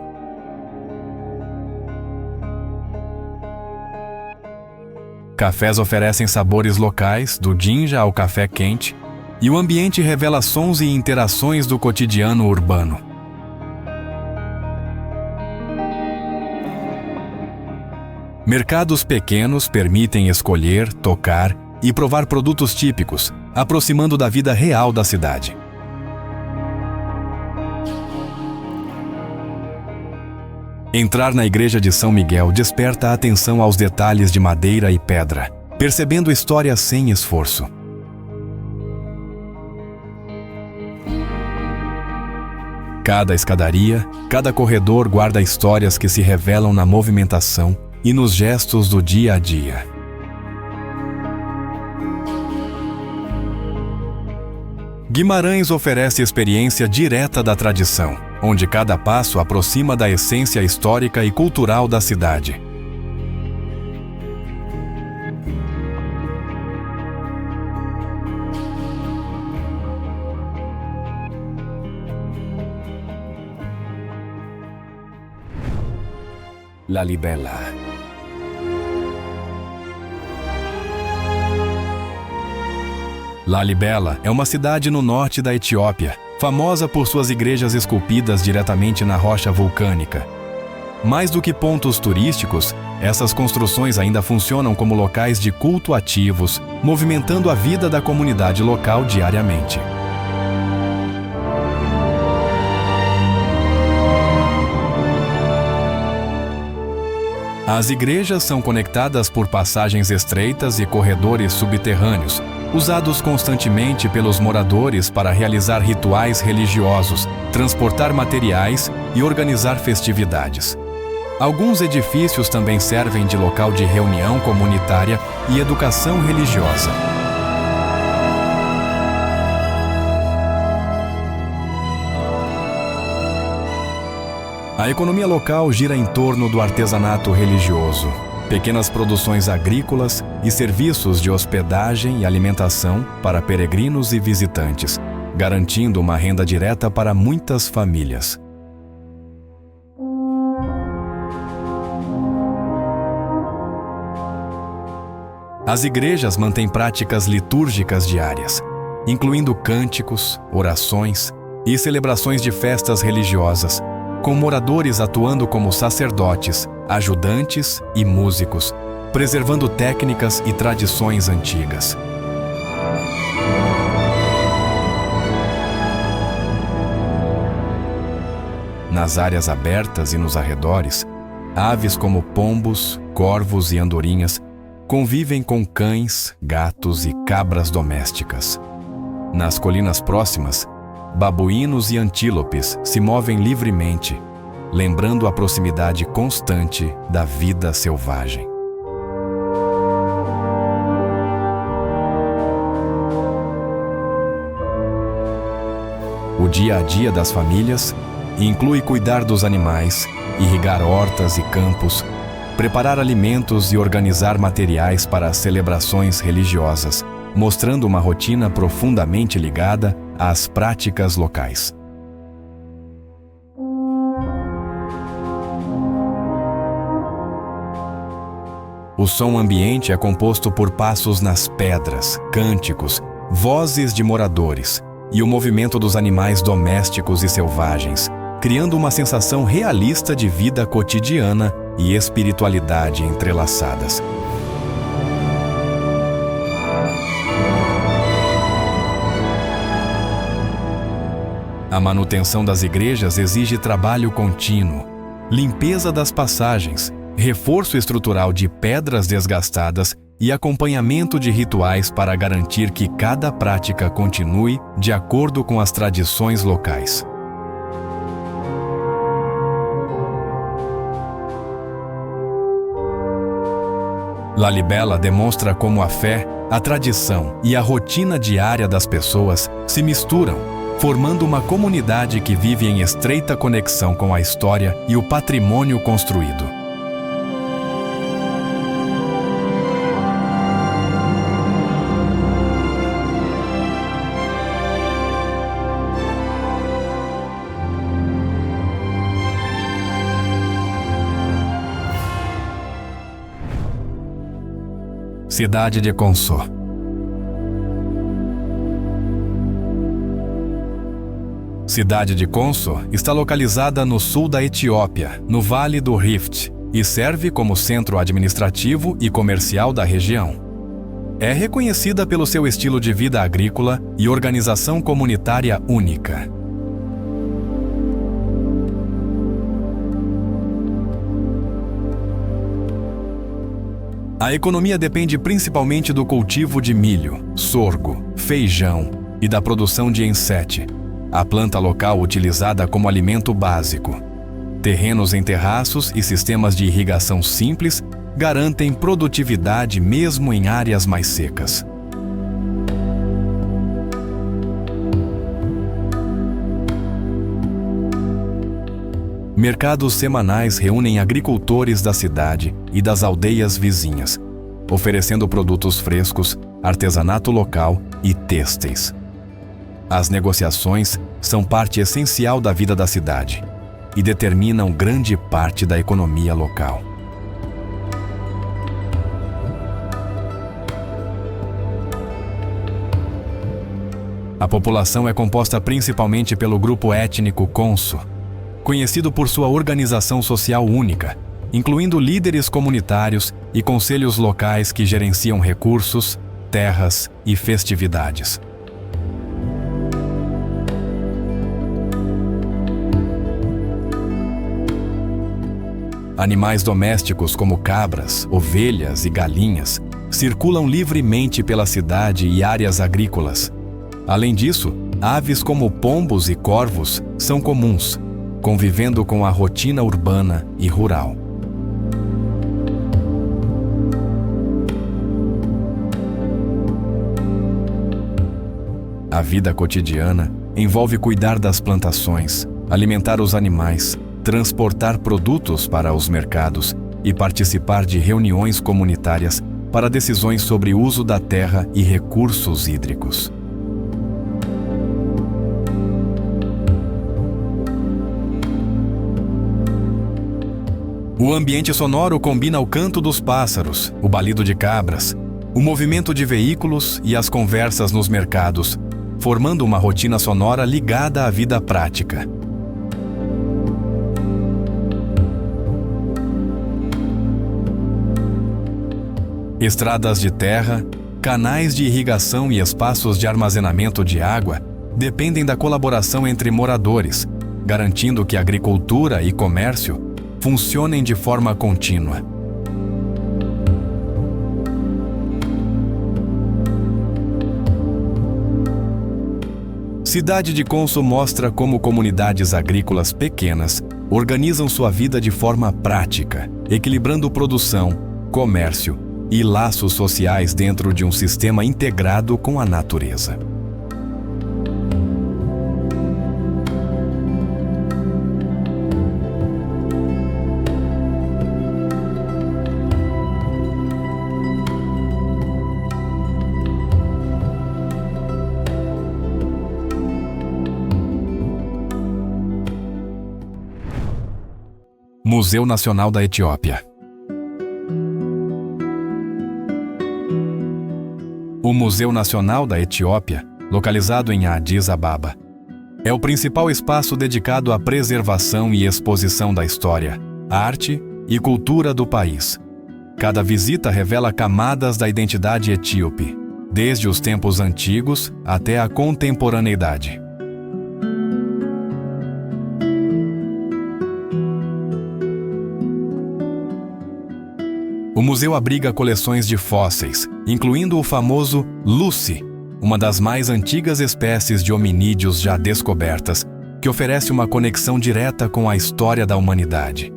Cafés oferecem sabores locais, do ginja ao café quente, e o ambiente revela sons e interações do cotidiano urbano. Mercados pequenos permitem escolher, tocar e provar produtos típicos, aproximando da vida real da cidade. Entrar na igreja de São Miguel desperta a atenção aos detalhes de madeira e pedra, percebendo história sem esforço. Cada escadaria, cada corredor guarda histórias que se revelam na movimentação e nos gestos do dia a dia. Guimarães oferece experiência direta da tradição, onde cada passo aproxima da essência histórica e cultural da cidade. Lalibela. Lalibela é uma cidade no norte da Etiópia, famosa por suas igrejas esculpidas diretamente na rocha vulcânica. Mais do que pontos turísticos, essas construções ainda funcionam como locais de culto ativos, movimentando a vida da comunidade local diariamente. As igrejas são conectadas por passagens estreitas e corredores subterrâneos, usados constantemente pelos moradores para realizar rituais religiosos, transportar materiais e organizar festividades. Alguns edifícios também servem de local de reunião comunitária e educação religiosa. A economia local gira em torno do artesanato religioso, pequenas produções agrícolas e serviços de hospedagem e alimentação para peregrinos e visitantes, garantindo uma renda direta para muitas famílias. As igrejas mantêm práticas litúrgicas diárias, incluindo cânticos, orações e celebrações de festas religiosas, com moradores atuando como sacerdotes, ajudantes e músicos, preservando técnicas e tradições antigas. Nas áreas abertas e nos arredores, aves como pombos, corvos e andorinhas convivem com cães, gatos e cabras domésticas. Nas colinas próximas, babuínos e antílopes se movem livremente, lembrando a proximidade constante da vida selvagem. O dia a dia das famílias inclui cuidar dos animais, irrigar hortas e campos, preparar alimentos e organizar materiais para as celebrações religiosas, mostrando uma rotina profundamente ligada às práticas locais. O som ambiente é composto por passos nas pedras, cânticos, vozes de moradores e o movimento dos animais domésticos e selvagens, criando uma sensação realista de vida cotidiana e espiritualidade entrelaçadas. A manutenção das igrejas exige trabalho contínuo, limpeza das passagens, reforço estrutural de pedras desgastadas e acompanhamento de rituais para garantir que cada prática continue de acordo com as tradições locais. Lalibela demonstra como a fé, a tradição e a rotina diária das pessoas se misturam, formando uma comunidade que vive em estreita conexão com a história e o patrimônio construído. Cidade de Konso. Cidade de Konso está localizada no sul da Etiópia, no Vale do Rift, e serve como centro administrativo e comercial da região. É reconhecida pelo seu estilo de vida agrícola e organização comunitária única. A economia depende principalmente do cultivo de milho, sorgo, feijão e da produção de ensete, a planta local utilizada como alimento básico. Terrenos em terraços e sistemas de irrigação simples garantem produtividade mesmo em áreas mais secas. Mercados semanais reúnem agricultores da cidade e das aldeias vizinhas, oferecendo produtos frescos, artesanato local e têxteis. As negociações são parte essencial da vida da cidade e determinam grande parte da economia local. A população é composta principalmente pelo grupo étnico Konso, conhecido por sua organização social única, incluindo líderes comunitários e conselhos locais que gerenciam recursos, terras e festividades. Animais domésticos como cabras, ovelhas e galinhas circulam livremente pela cidade e áreas agrícolas. Além disso, aves como pombos e corvos são comuns, convivendo com a rotina urbana e rural. A vida cotidiana envolve cuidar das plantações, alimentar os animais, transportar produtos para os mercados e participar de reuniões comunitárias para decisões sobre o uso da terra e recursos hídricos. O ambiente sonoro combina o canto dos pássaros, o balido de cabras, o movimento de veículos e as conversas nos mercados, formando uma rotina sonora ligada à vida prática. Estradas de terra, canais de irrigação e espaços de armazenamento de água dependem da colaboração entre moradores, garantindo que agricultura e comércio funcionem de forma contínua. Cidade de Konso mostra como comunidades agrícolas pequenas organizam sua vida de forma prática, equilibrando produção, comércio e laços sociais dentro de um sistema integrado com a natureza. Museu Nacional da Etiópia. O Museu Nacional da Etiópia, localizado em Addis Ababa, é o principal espaço dedicado à preservação e exposição da história, arte e cultura do país. Cada visita revela camadas da identidade etíope, desde os tempos antigos até a contemporaneidade. O museu abriga coleções de fósseis, incluindo o famoso Lucy, uma das mais antigas espécies de hominídeos já descobertas, que oferece uma conexão direta com a história da humanidade.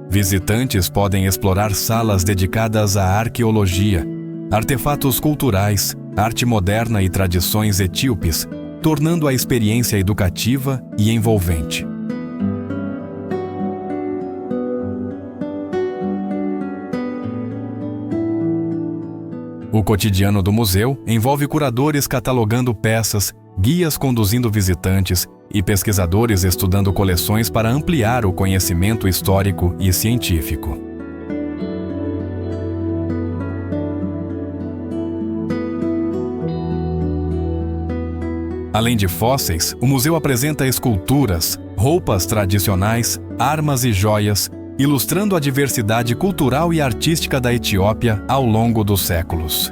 Visitantes podem explorar salas dedicadas à arqueologia, artefatos culturais, arte moderna e tradições etíopes, tornando a experiência educativa e envolvente. O cotidiano do museu envolve curadores catalogando peças, guias conduzindo visitantes e pesquisadores estudando coleções para ampliar o conhecimento histórico e científico. Além de fósseis, o museu apresenta esculturas, roupas tradicionais, armas e joias, ilustrando a diversidade cultural e artística da Etiópia ao longo dos séculos.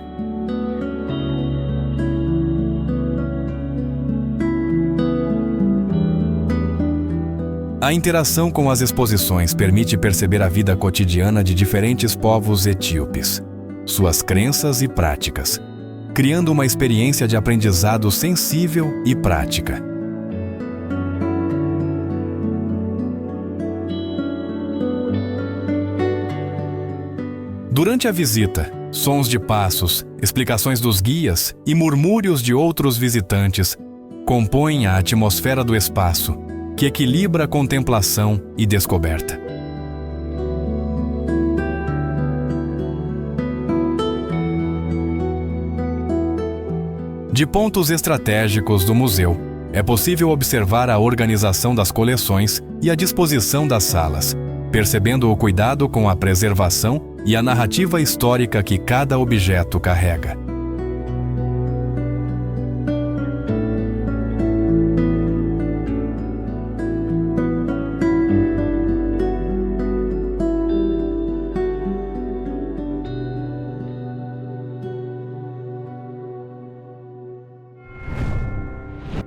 A interação com as exposições permite perceber a vida cotidiana de diferentes povos etíopes, suas crenças e práticas, criando uma experiência de aprendizado sensível e prática. Durante a visita, sons de passos, explicações dos guias e murmúrios de outros visitantes compõem a atmosfera do espaço, que equilibra a contemplação e descoberta. De pontos estratégicos do museu, é possível observar a organização das coleções e a disposição das salas, percebendo o cuidado com a preservação e a narrativa histórica que cada objeto carrega.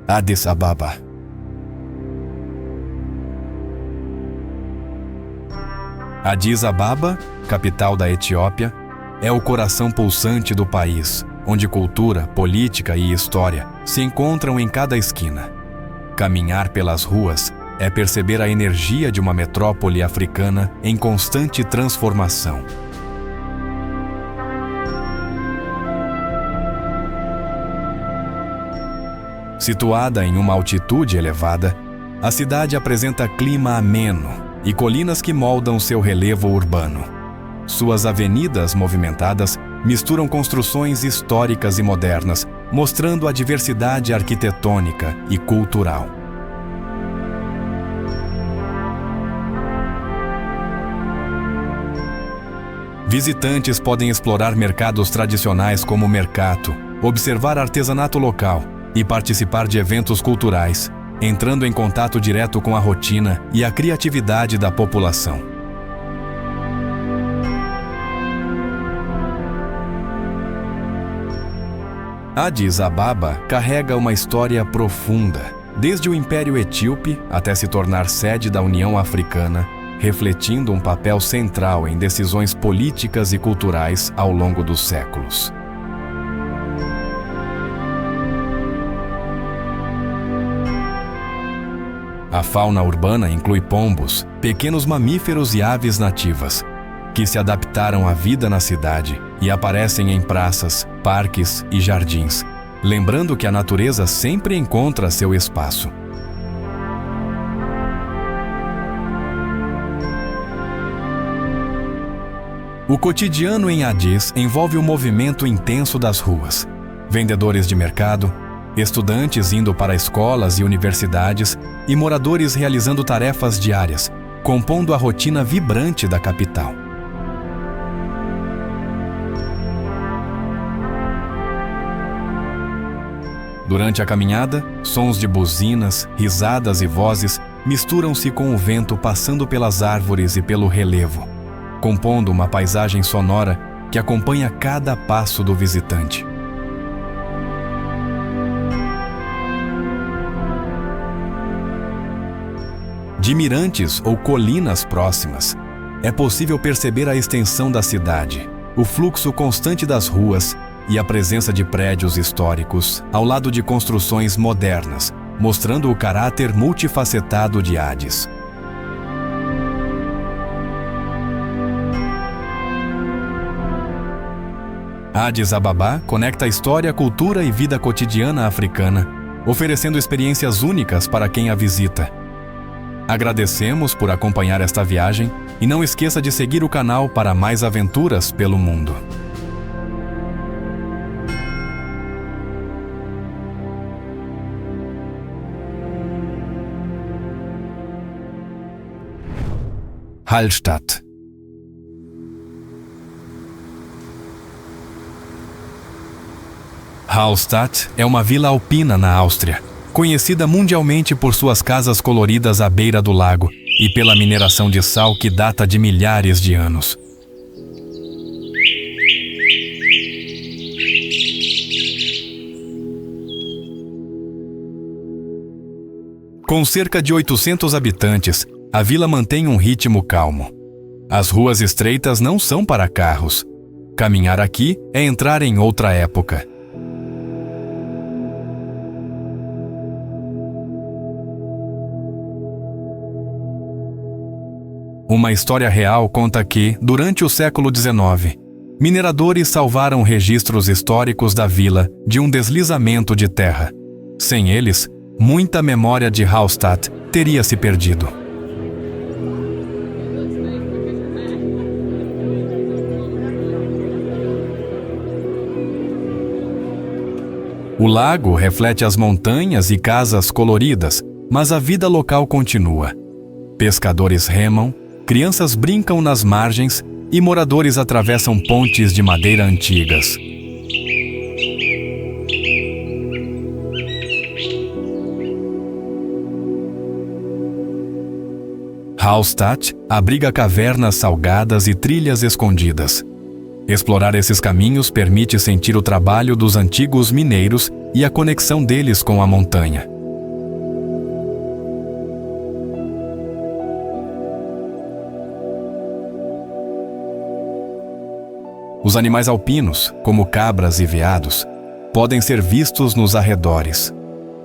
Addis Ababa. Addis Ababa, capital da Etiópia, é o coração pulsante do país, onde cultura, política e história se encontram em cada esquina. Caminhar pelas ruas é perceber a energia de uma metrópole africana em constante transformação. Situada em uma altitude elevada, a cidade apresenta clima ameno e colinas que moldam seu relevo urbano. Suas avenidas movimentadas misturam construções históricas e modernas, mostrando a diversidade arquitetônica e cultural. Visitantes podem explorar mercados tradicionais como o mercado, observar artesanato local e participar de eventos culturais, entrando em contato direto com a rotina e a criatividade da população. Addis Ababa carrega uma história profunda, desde o Império Etíope até se tornar sede da União Africana, refletindo um papel central em decisões políticas e culturais ao longo dos séculos. A fauna urbana inclui pombos, pequenos mamíferos e aves nativas, que se adaptaram à vida na cidade e aparecem em praças, parques e jardins, lembrando que a natureza sempre encontra seu espaço. O cotidiano em Addis envolve o movimento intenso das ruas. vendedores de mercado, estudantes indo para escolas e universidades e moradores realizando tarefas diárias, compondo a rotina vibrante da capital. Durante a caminhada, sons de buzinas, risadas e vozes misturam-se com o vento passando pelas árvores e pelo relevo, compondo uma paisagem sonora que acompanha cada passo do visitante. De mirantes ou colinas próximas, é possível perceber a extensão da cidade, o fluxo constante das ruas e a presença de prédios históricos ao lado de construções modernas, mostrando o caráter multifacetado de Addis. Addis Ababa conecta história, cultura e vida cotidiana africana, oferecendo experiências únicas para quem a visita. Agradecemos por acompanhar esta viagem e não esqueça de seguir o canal para mais aventuras pelo mundo. Hallstatt. Hallstatt é uma vila alpina na Áustria, conhecida mundialmente por suas casas coloridas à beira do lago e pela mineração de sal que data de milhares de anos. Com cerca de 800 habitantes, a vila mantém um ritmo calmo. As ruas estreitas não são para carros. Caminhar aqui é entrar em outra época. Uma história real conta que, durante o século XIX, mineradores salvaram registros históricos da vila de um deslizamento de terra. Sem eles, muita memória de Hallstatt teria se perdido. O lago reflete as montanhas e casas coloridas, mas a vida local continua. Pescadores remam, crianças brincam nas margens e moradores atravessam pontes de madeira antigas. Hallstatt abriga cavernas salgadas e trilhas escondidas. Explorar esses caminhos permite sentir o trabalho dos antigos mineiros e a conexão deles com a montanha. Os animais alpinos, como cabras e veados, podem ser vistos nos arredores.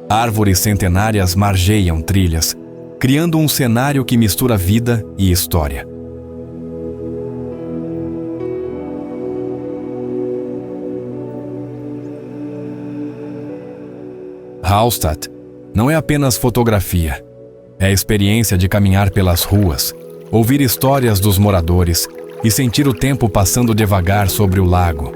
Árvores centenárias margeiam trilhas, criando um cenário que mistura vida e história. Hallstatt não é apenas fotografia, é a experiência de caminhar pelas ruas, ouvir histórias dos moradores e sentir o tempo passando devagar sobre o lago.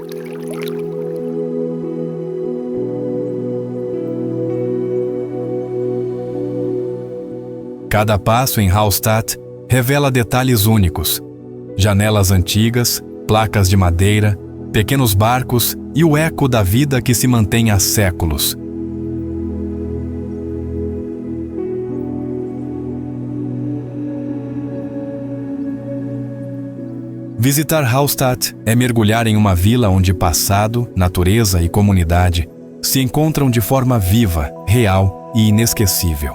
Cada passo em Hallstatt revela detalhes únicos: janelas antigas, placas de madeira, pequenos barcos e o eco da vida que se mantém há séculos. Visitar Hallstatt é mergulhar em uma vila onde passado, natureza e comunidade se encontram de forma viva, real e inesquecível.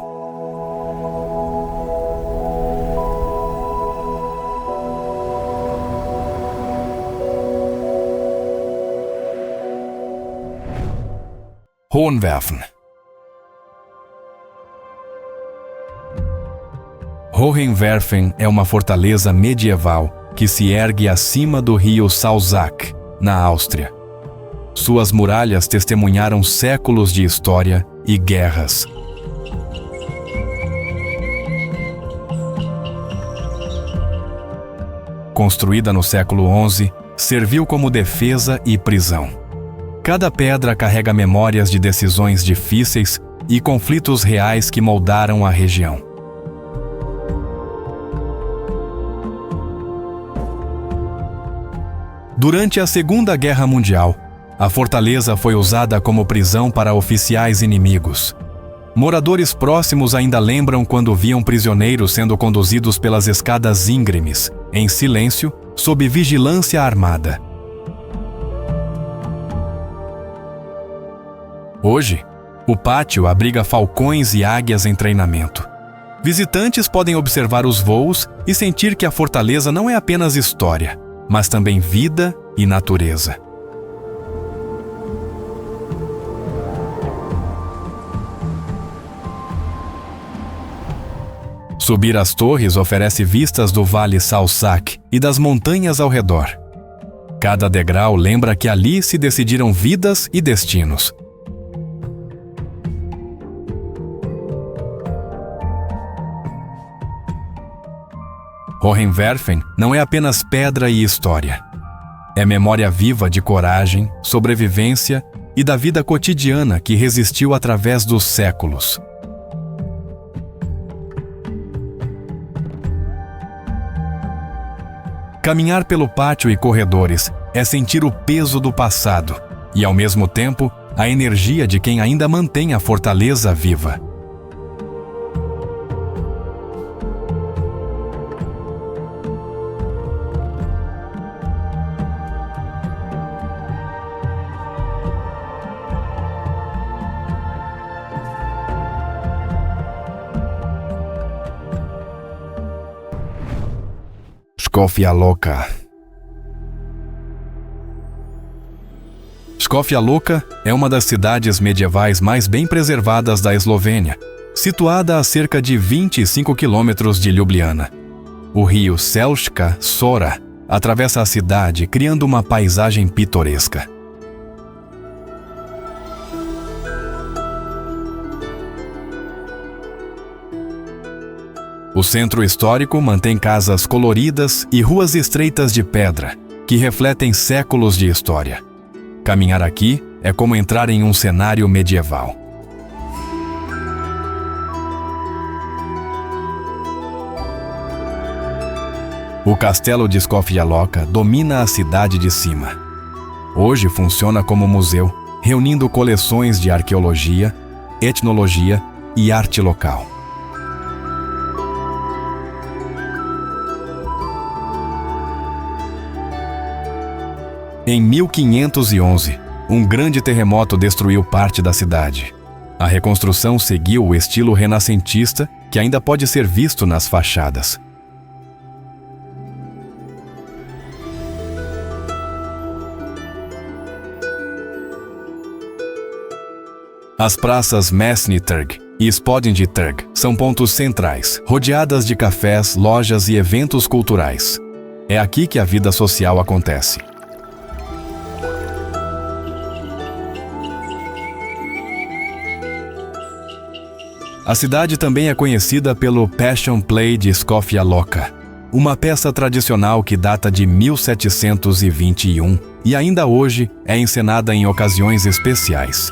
Hohenwerfen. Hohenwerfen é uma fortaleza medieval que se ergue acima do rio Salzach, na Áustria. Suas muralhas testemunharam séculos de história e guerras. Construída no século XI, serviu como defesa e prisão. Cada pedra carrega memórias de decisões difíceis e conflitos reais que moldaram a região. Durante a Segunda Guerra Mundial, a fortaleza foi usada como prisão para oficiais inimigos. Moradores próximos ainda lembram quando viam prisioneiros sendo conduzidos pelas escadas íngremes, em silêncio, sob vigilância armada. Hoje, o pátio abriga falcões e águias em treinamento. Visitantes podem observar os voos e sentir que a fortaleza não é apenas história, mas também vida e natureza. Subir as torres oferece vistas do Vale Salsac e das montanhas ao redor. Cada degrau lembra que ali se decidiram vidas e destinos. Hohenwerfen não é apenas pedra e história. É memória viva de coragem, sobrevivência e da vida cotidiana que resistiu através dos séculos. Caminhar pelo pátio e corredores é sentir o peso do passado e, ao mesmo tempo, a energia de quem ainda mantém a fortaleza viva. Škofja Loka. Škofja Loka é uma das cidades medievais mais bem preservadas da Eslovênia, situada a cerca de 25 quilômetros de Ljubljana. O rio Selška Sora atravessa a cidade, criando uma paisagem pitoresca. O centro histórico mantém casas coloridas e ruas estreitas de pedra, que refletem séculos de história. Caminhar aqui é como entrar em um cenário medieval. O castelo de Škofja Loka domina a cidade de cima. Hoje funciona como museu, reunindo coleções de arqueologia, etnologia e arte local. Em 1511, um grande terremoto destruiu parte da cidade. A reconstrução seguiu o estilo renascentista, que ainda pode ser visto nas fachadas. As praças Mesnetorg e Spodingetorg são pontos centrais, rodeadas de cafés, lojas e eventos culturais. É aqui que a vida social acontece. A cidade também é conhecida pelo Passion Play de Škofja Loka, uma peça tradicional que data de 1721 e ainda hoje é encenada em ocasiões especiais.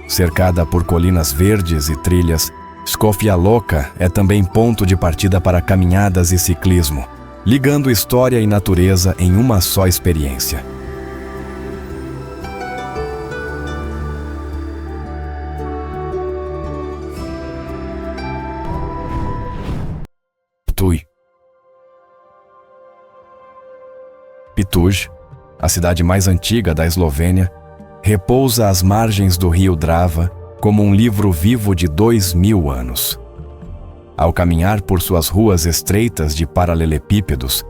Cercada por colinas verdes e trilhas, Škofja Loka é também ponto de partida para caminhadas e ciclismo, ligando história e natureza em uma só experiência. Ptuj, a cidade mais antiga da Eslovênia, repousa às margens do rio Drava como um livro vivo de 2000 anos. Ao caminhar por suas ruas estreitas de paralelepípedos,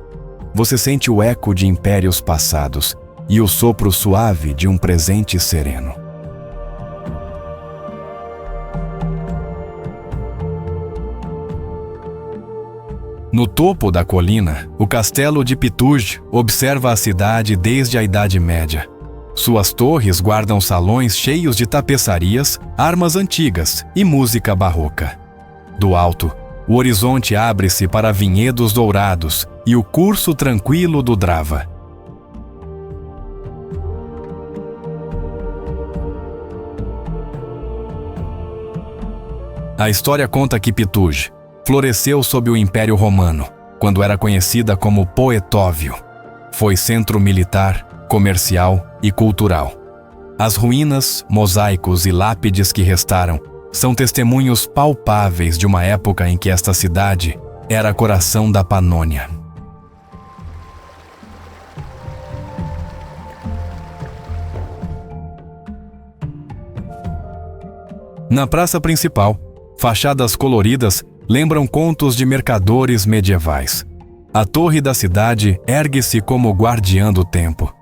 você sente o eco de impérios passados e o sopro suave de um presente sereno. No topo da colina, o castelo de Ptuj observa a cidade desde a Idade Média. Suas torres guardam salões cheios de tapeçarias, armas antigas e música barroca. Do alto, O horizonte abre-se para vinhedos dourados e o curso tranquilo do Drava. A história conta que Pituj floresceu sob o Império Romano, quando era conhecida como Poetóvio. Foi centro militar, comercial e cultural. As ruínas, mosaicos e lápides que restaram são testemunhos palpáveis de uma época em que esta cidade era coração da Panônia. Na praça principal, fachadas coloridas lembram contos de mercadores medievais. A torre da cidade ergue-se como guardiã do tempo.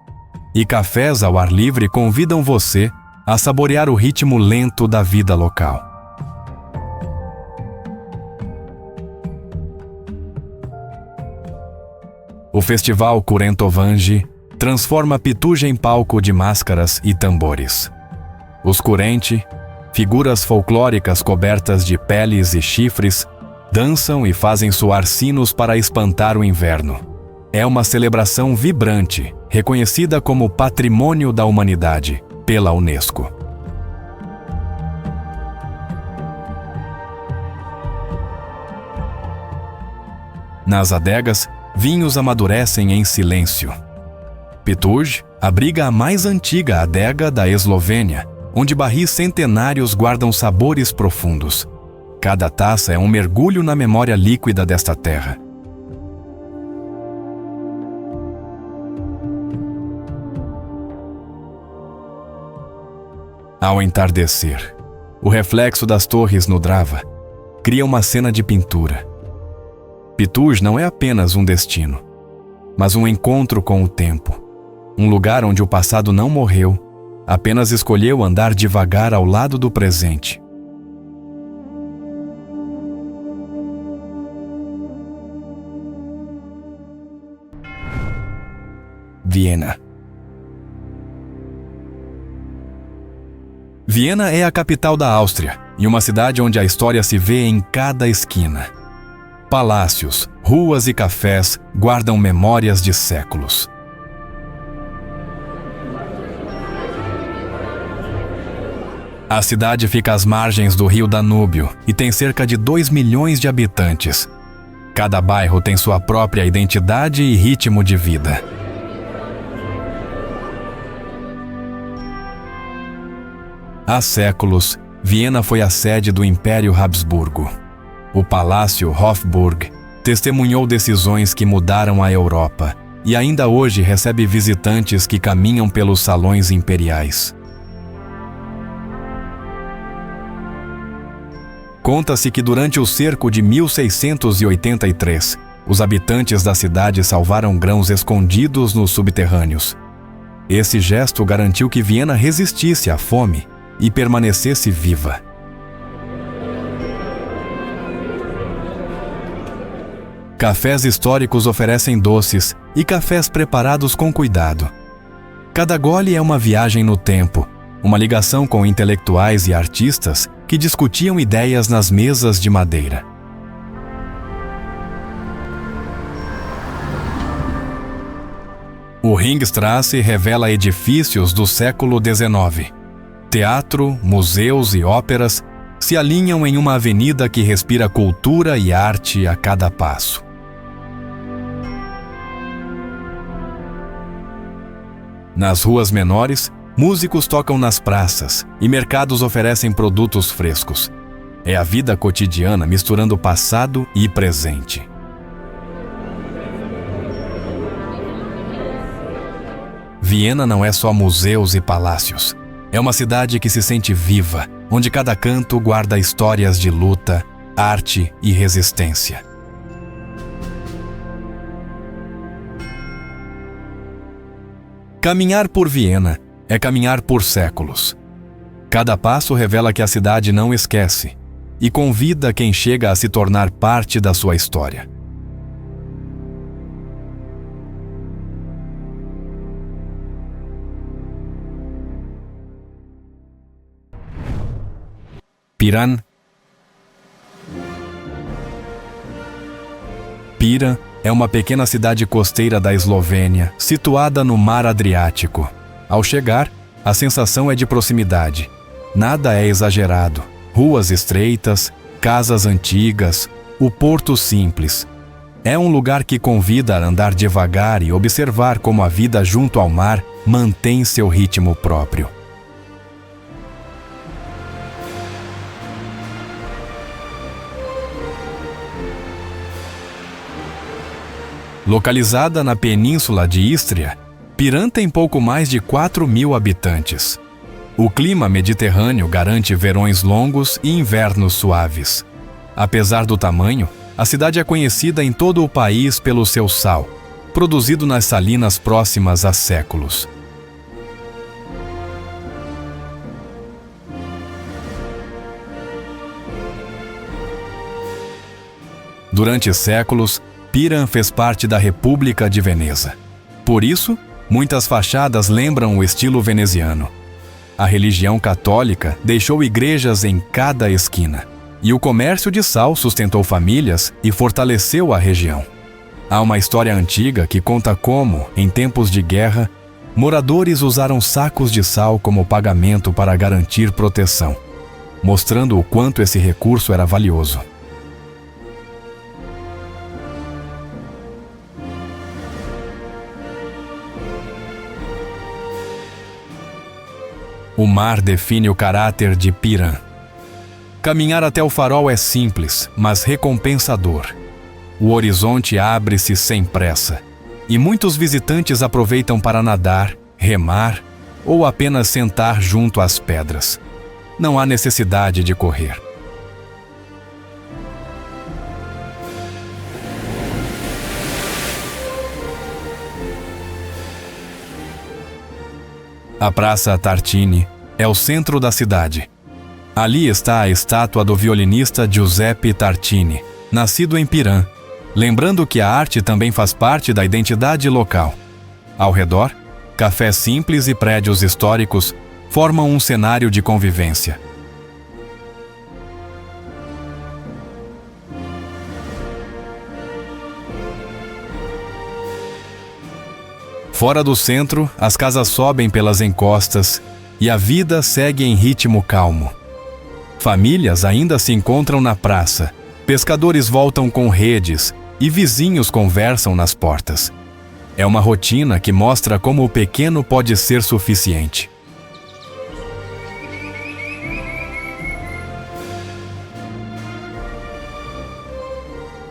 E cafés ao ar livre convidam você a saborear o ritmo lento da vida local. O festival Kurentovangi transforma Pituj em palco de máscaras e tambores. Os Kurenti, figuras folclóricas cobertas de peles e chifres, dançam e fazem soar sinos para espantar o inverno. É uma celebração vibrante, reconhecida como Patrimônio da Humanidade pela Unesco. Nas adegas, vinhos amadurecem em silêncio. Pituj abriga a mais antiga adega da Eslovênia, onde barris centenários guardam sabores profundos. Cada taça é um mergulho na memória líquida desta terra. Ao entardecer, o reflexo das torres no Drava cria uma cena de pintura. Pituj não é apenas um destino, mas um encontro com o tempo. Um lugar onde o passado não morreu, apenas escolheu andar devagar ao lado do presente. Viena. Viena é a capital da Áustria e uma cidade onde a história se vê em cada esquina. Palácios, ruas e cafés guardam memórias de séculos. A cidade fica às margens do rio Danúbio e tem cerca de 2 milhões de habitantes. Cada bairro tem sua própria identidade e ritmo de vida. Há séculos, Viena foi a sede do Império Habsburgo. O Palácio Hofburg testemunhou decisões que mudaram a Europa e ainda hoje recebe visitantes que caminham pelos salões imperiais. Conta-se que durante o cerco de 1683, os habitantes da cidade salvaram grãos escondidos nos subterrâneos. Esse gesto garantiu que Viena resistisse à fome e permanecesse viva. Cafés históricos oferecem doces e cafés preparados com cuidado. Cada gole é uma viagem no tempo, uma ligação com intelectuais e artistas que discutiam ideias nas mesas de madeira. O Ringstrasse revela edifícios do século XIX. Teatro, museus e óperas se alinham em uma avenida que respira cultura e arte a cada passo. Nas ruas menores, músicos tocam nas praças e mercados oferecem produtos frescos. É a vida cotidiana misturando passado e presente. Viena não é só museus e palácios. É uma cidade que se sente viva, onde cada canto guarda histórias de luta, arte e resistência. Caminhar por Viena é caminhar por séculos. Cada passo revela que a cidade não esquece e convida quem chega a se tornar parte da sua história. Piran. Piran é uma pequena cidade costeira da Eslovênia, situada no Mar Adriático. Ao chegar, a sensação é de proximidade. Nada é exagerado. Ruas estreitas, casas antigas, o porto simples. É um lugar que convida a andar devagar e observar como a vida junto ao mar mantém seu ritmo próprio. Localizada na península de Istria, Piran tem pouco mais de 4.000 habitantes. O clima mediterrâneo garante verões longos e invernos suaves. Apesar do tamanho, a cidade é conhecida em todo o país pelo seu sal, produzido nas salinas próximas há séculos. Durante séculos, Piran fez parte da República de Veneza. Por isso, muitas fachadas lembram o estilo veneziano. A religião católica deixou igrejas em cada esquina, e o comércio de sal sustentou famílias e fortaleceu a região. Há uma história antiga que conta como, em tempos de guerra, moradores usaram sacos de sal como pagamento para garantir proteção, mostrando o quanto esse recurso era valioso. O mar define o caráter de Piran. Caminhar até o farol é simples, mas recompensador. O horizonte abre-se sem pressa, e muitos visitantes aproveitam para nadar, remar ou apenas sentar junto às pedras. Não há necessidade de correr. A Praça Tartini é o centro da cidade. Ali está a estátua do violinista Giuseppe Tartini, nascido em Piran, lembrando que a arte também faz parte da identidade local. Ao redor, cafés simples e prédios históricos formam um cenário de convivência. Fora do centro, as casas sobem pelas encostas e a vida segue em ritmo calmo. Famílias ainda se encontram na praça, pescadores voltam com redes e vizinhos conversam nas portas. É uma rotina que mostra como o pequeno pode ser suficiente.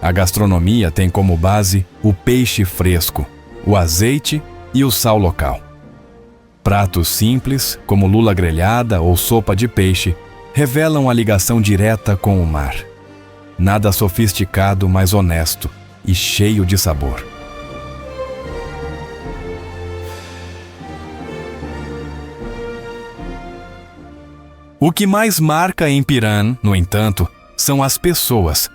A gastronomia tem como base o peixe fresco, o azeite e o sal local. Pratos simples, como lula grelhada ou sopa de peixe, revelam a ligação direta com o mar. Nada sofisticado, mas honesto e cheio de sabor. O que mais marca em Piran, no entanto, são as pessoas.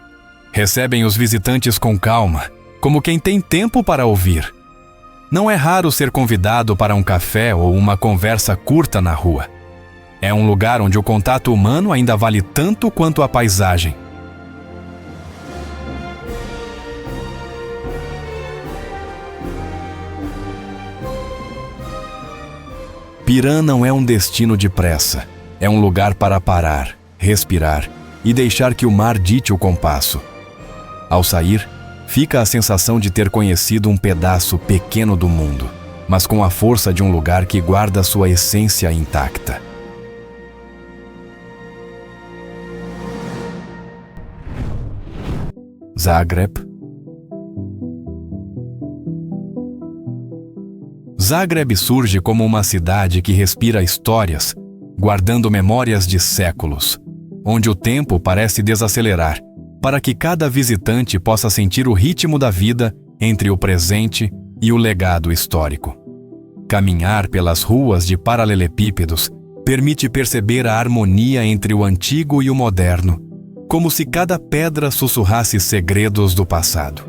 Recebem os visitantes com calma, como quem tem tempo para ouvir. Não é raro ser convidado para um café ou uma conversa curta na rua. É um lugar onde o contato humano ainda vale tanto quanto a paisagem. Piran não é um destino de pressa. É um lugar para parar, respirar e deixar que o mar dite o compasso. Ao sair, fica a sensação de ter conhecido um pedaço pequeno do mundo, mas com a força de um lugar que guarda sua essência intacta. Zagreb. Zagreb surge como uma cidade que respira histórias, guardando memórias de séculos, onde o tempo parece desacelerar, para que cada visitante possa sentir o ritmo da vida entre o presente e o legado histórico. Caminhar pelas ruas de paralelepípedos permite perceber a harmonia entre o antigo e o moderno, como se cada pedra sussurrasse segredos do passado.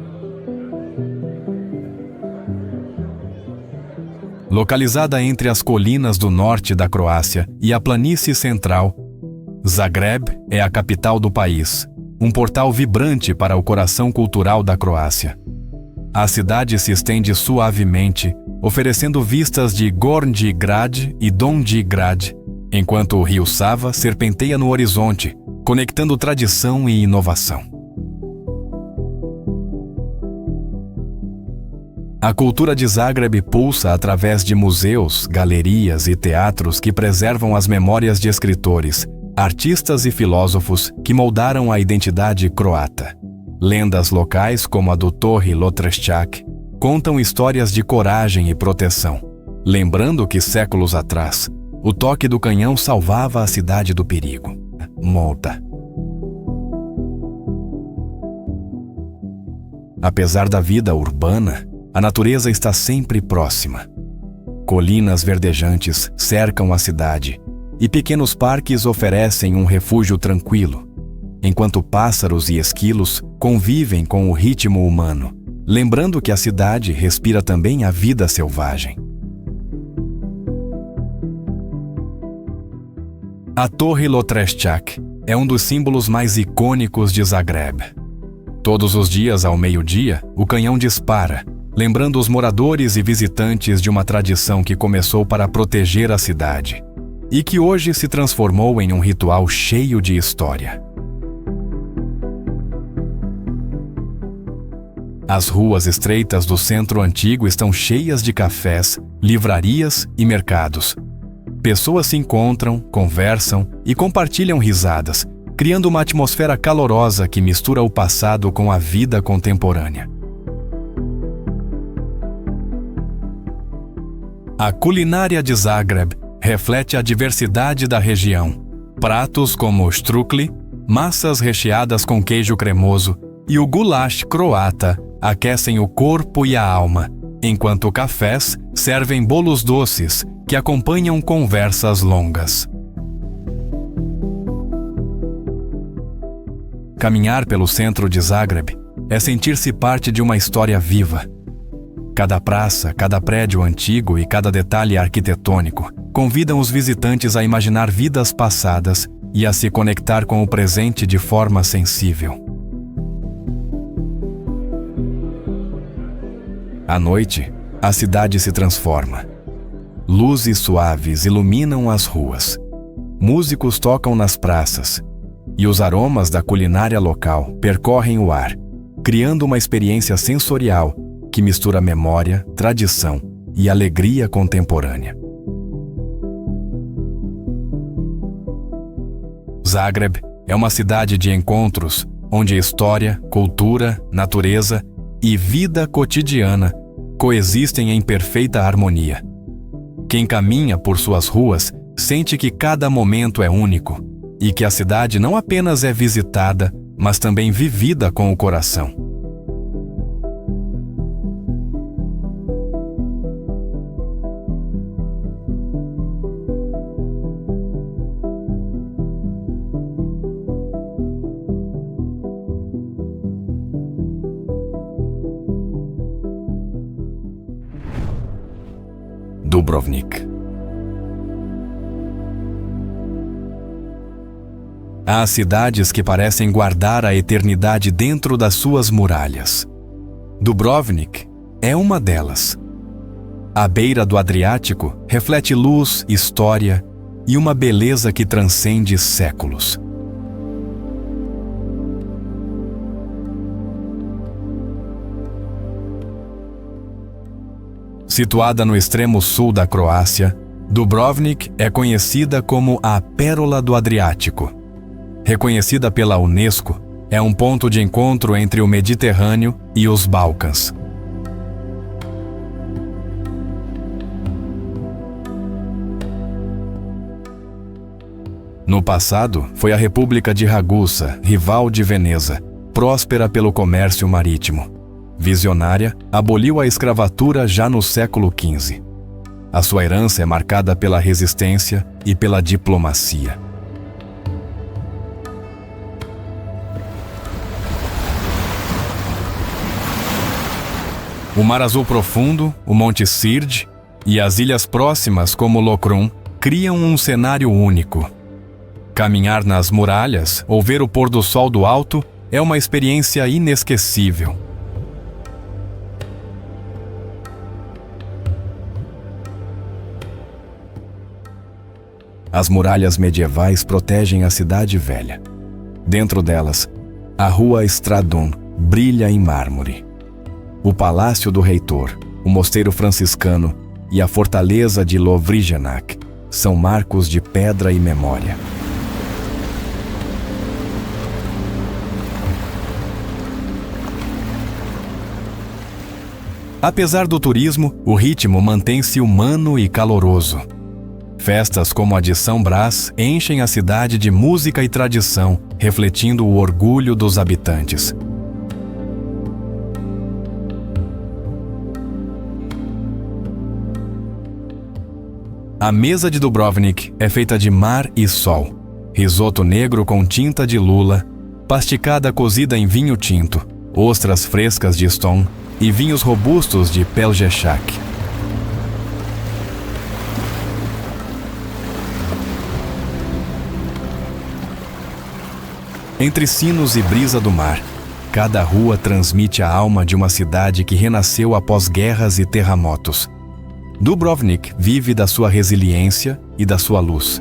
Localizada entre as colinas do norte da Croácia e a planície central, Zagreb é a capital do país, um portal vibrante para o coração cultural da Croácia. a cidade se estende suavemente, oferecendo vistas de Gornji Grad e Donji Grad, enquanto o rio Sava serpenteia no horizonte, conectando tradição e inovação. A cultura de Zagreb pulsa através de museus, galerias e teatros que preservam as memórias de escritores, artistas e filósofos que moldaram a identidade croata. Lendas locais, como a do Torre Lotrešćak, contam histórias de coragem e proteção, lembrando que séculos atrás, o toque do canhão salvava a cidade do perigo. Molda. Apesar da vida urbana, a natureza está sempre próxima. Colinas verdejantes cercam a cidade e pequenos parques oferecem um refúgio tranquilo, enquanto pássaros e esquilos convivem com o ritmo humano, lembrando que a cidade respira também a vida selvagem. A Torre Lotrešćak é um dos símbolos mais icônicos de Zagreb. Todos os dias ao meio-dia, o canhão dispara, lembrando os moradores e visitantes de uma tradição que começou para proteger a cidade e que hoje se transformou em um ritual cheio de história. As ruas estreitas do centro antigo estão cheias de cafés, livrarias e mercados. Pessoas se encontram, conversam e compartilham risadas, criando uma atmosfera calorosa que mistura o passado com a vida contemporânea. A culinária de Zagreb reflete a diversidade da região. Pratos como o strukli, massas recheadas com queijo cremoso, e o goulash croata aquecem o corpo e a alma, enquanto cafés servem bolos doces que acompanham conversas longas. Caminhar pelo centro de Zagreb é sentir-se parte de uma história viva. Cada praça, cada prédio antigo e cada detalhe arquitetônico convidam os visitantes a imaginar vidas passadas e a se conectar com o presente de forma sensível. À noite, a cidade se transforma. Luzes suaves iluminam as ruas. Músicos tocam nas praças. E os aromas da culinária local percorrem o ar, criando uma experiência sensorial que mistura memória, tradição e alegria contemporânea. Zagreb é uma cidade de encontros onde história, cultura, natureza e vida cotidiana coexistem em perfeita harmonia. Quem caminha por suas ruas sente que cada momento é único e que a cidade não apenas é visitada, mas também vivida com o coração. Dubrovnik. Há cidades que parecem guardar a eternidade dentro das suas muralhas. Dubrovnik é uma delas. À beira do Adriático reflete luz, história e uma beleza que transcende séculos. Situada no extremo sul da Croácia, Dubrovnik é conhecida como a Pérola do Adriático. Reconhecida pela Unesco, é um ponto de encontro entre o Mediterrâneo e os Balcãs. No passado, foi a República de Ragusa, rival de Veneza, próspera pelo comércio marítimo. Visionária, aboliu a escravatura já no século XV. A sua herança é marcada pela resistência e pela diplomacia. O Mar Azul Profundo, o Monte Sirte e as ilhas próximas como Lokrum criam um cenário único. Caminhar nas muralhas ou ver o pôr do sol do alto é uma experiência inesquecível. As muralhas medievais protegem a cidade velha. Dentro delas, a rua Stradun brilha em mármore. O palácio do reitor, o mosteiro franciscano e a fortaleza de Lovrijenac são marcos de pedra e memória. Apesar do turismo, o ritmo mantém-se humano e caloroso. Festas como a de São Brás enchem a cidade de música e tradição, refletindo o orgulho dos habitantes. A mesa de Dubrovnik é feita de mar e sol, risoto negro com tinta de lula, pasticada cozida em vinho tinto, ostras frescas de Ston e vinhos robustos de Pelješac. Entre sinos e brisa do mar, cada rua transmite a alma de uma cidade que renasceu após guerras e terremotos. Dubrovnik vive da sua resiliência e da sua luz.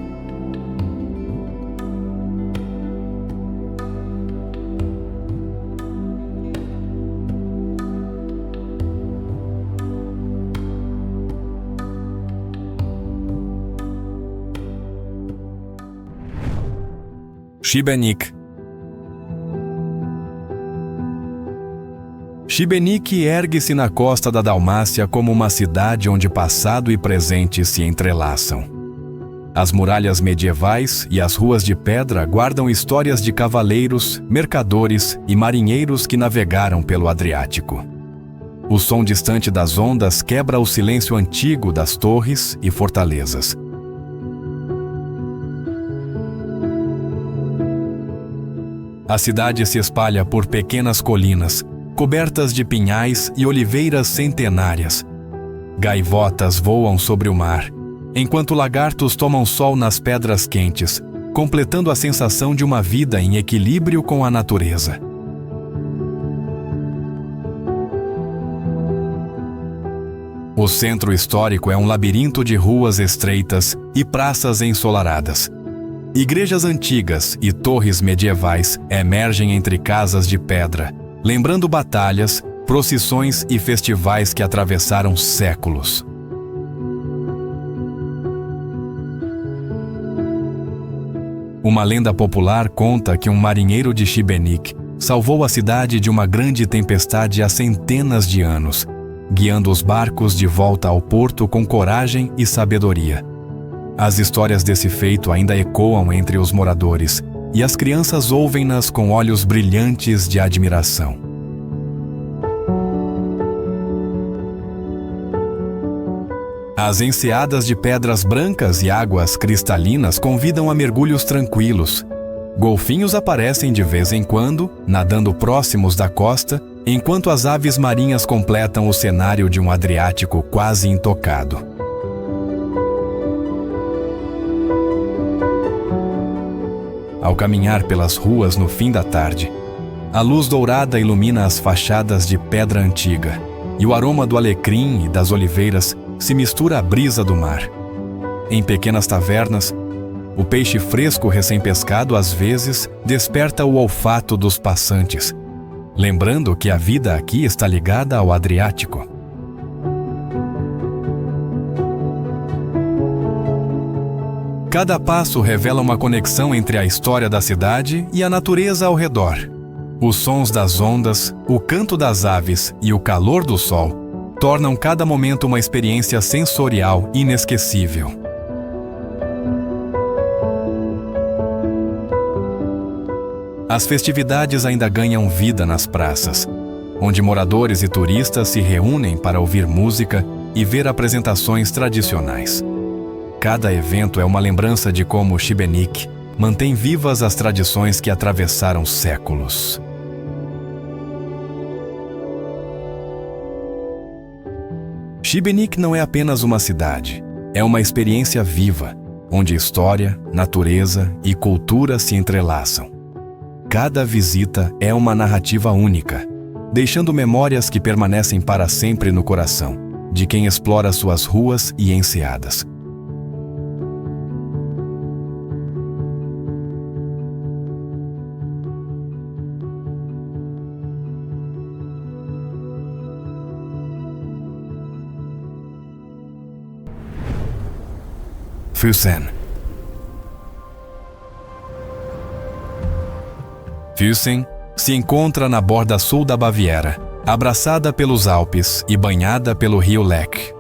Šibenik. Šibenik ergue-se na costa da Dalmácia como uma cidade onde passado e presente se entrelaçam. As muralhas medievais e as ruas de pedra guardam histórias de cavaleiros, mercadores e marinheiros que navegaram pelo Adriático. O som distante das ondas quebra o silêncio antigo das torres e fortalezas. A cidade se espalha por pequenas colinas, cobertas de pinhais e oliveiras centenárias. Gaivotas voam sobre o mar, enquanto lagartos tomam sol nas pedras quentes, completando a sensação de uma vida em equilíbrio com a natureza. O centro histórico é um labirinto de ruas estreitas e praças ensolaradas. Igrejas antigas e torres medievais emergem entre casas de pedra, lembrando batalhas, procissões e festivais que atravessaram séculos. Uma lenda popular conta que um marinheiro de Šibenik salvou a cidade de uma grande tempestade há centenas de anos, guiando os barcos de volta ao porto com coragem e sabedoria. As histórias desse feito ainda ecoam entre os moradores, e as crianças ouvem-nas com olhos brilhantes de admiração. As enseadas de pedras brancas e águas cristalinas convidam a mergulhos tranquilos. Golfinhos aparecem de vez em quando, nadando próximos da costa, enquanto as aves marinhas completam o cenário de um Adriático quase intocado. Ao caminhar pelas ruas no fim da tarde, a luz dourada ilumina as fachadas de pedra antiga, e o aroma do alecrim e das oliveiras se mistura à brisa do mar. Em pequenas tavernas, o peixe fresco recém-pescado às vezes desperta o olfato dos passantes, lembrando que a vida aqui está ligada ao Adriático. Cada passo revela uma conexão entre a história da cidade e a natureza ao redor. Os sons das ondas, o canto das aves e o calor do sol tornam cada momento uma experiência sensorial inesquecível. As festividades ainda ganham vida nas praças, onde moradores e turistas se reúnem para ouvir música e ver apresentações tradicionais. Cada evento é uma lembrança de como Šibenik mantém vivas as tradições que atravessaram séculos. Šibenik não é apenas uma cidade, é uma experiência viva, onde história, natureza e cultura se entrelaçam. Cada visita é uma narrativa única, deixando memórias que permanecem para sempre no coração de quem explora suas ruas e enseadas. Füssen. Füssen se encontra na borda sul da Baviera, abraçada pelos Alpes e banhada pelo rio Lech.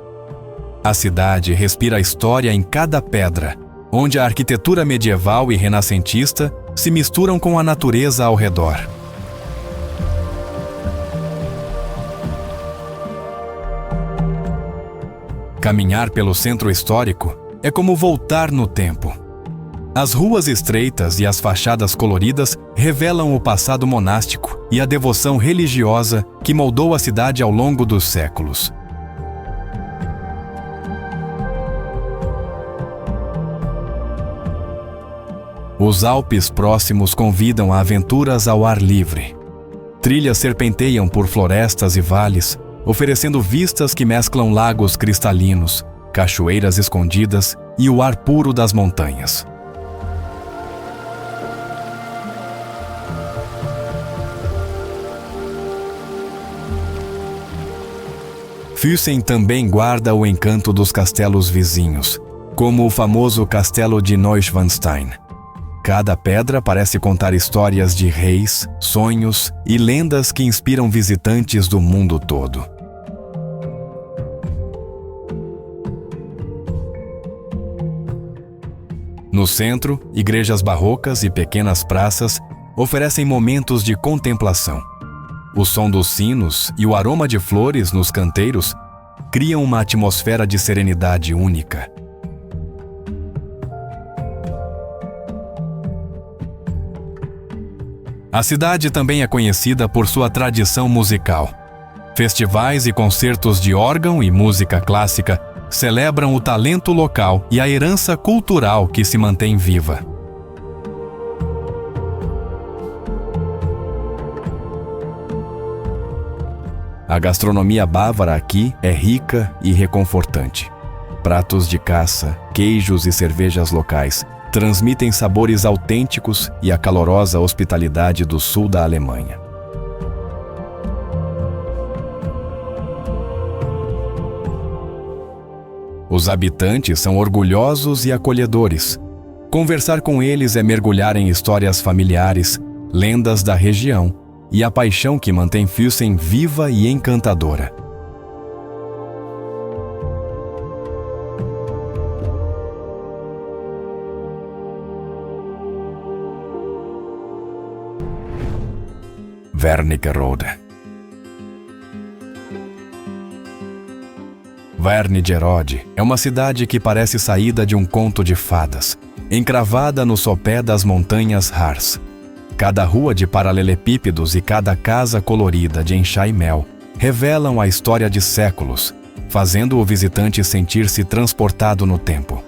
A cidade respira a história em cada pedra, onde a arquitetura medieval e renascentista se misturam com a natureza ao redor. Caminhar pelo centro histórico é como voltar no tempo. As ruas estreitas e as fachadas coloridas revelam o passado monástico e a devoção religiosa que moldou a cidade ao longo dos séculos. Os Alpes próximos convidam a aventuras ao ar livre. Trilhas serpenteiam por florestas e vales, oferecendo vistas que mesclam lagos cristalinos, cachoeiras escondidas e o ar puro das montanhas. Füssen também guarda o encanto dos castelos vizinhos, como o famoso castelo de Neuschwanstein. Cada pedra parece contar histórias de reis, sonhos e lendas que inspiram visitantes do mundo todo. No centro, igrejas barrocas e pequenas praças oferecem momentos de contemplação. O som dos sinos e o aroma de flores nos canteiros criam uma atmosfera de serenidade única. A cidade também é conhecida por sua tradição musical. Festivais e concertos de órgão e música clássica celebram o talento local e a herança cultural que se mantém viva. A gastronomia bávara aqui é rica e reconfortante. Pratos de caça, queijos e cervejas locais transmitem sabores autênticos e a calorosa hospitalidade do sul da Alemanha. Os habitantes são orgulhosos e acolhedores. Conversar com eles é mergulhar em histórias familiares, lendas da região e a paixão que mantém Füssen viva e encantadora. Wernigerode. Wernigerode é uma cidade que parece saída de um conto de fadas, encravada no sopé das montanhas Harz. Cada rua de paralelepípedos e cada casa colorida de enxá e mel revelam a história de séculos, fazendo o visitante sentir-se transportado no tempo.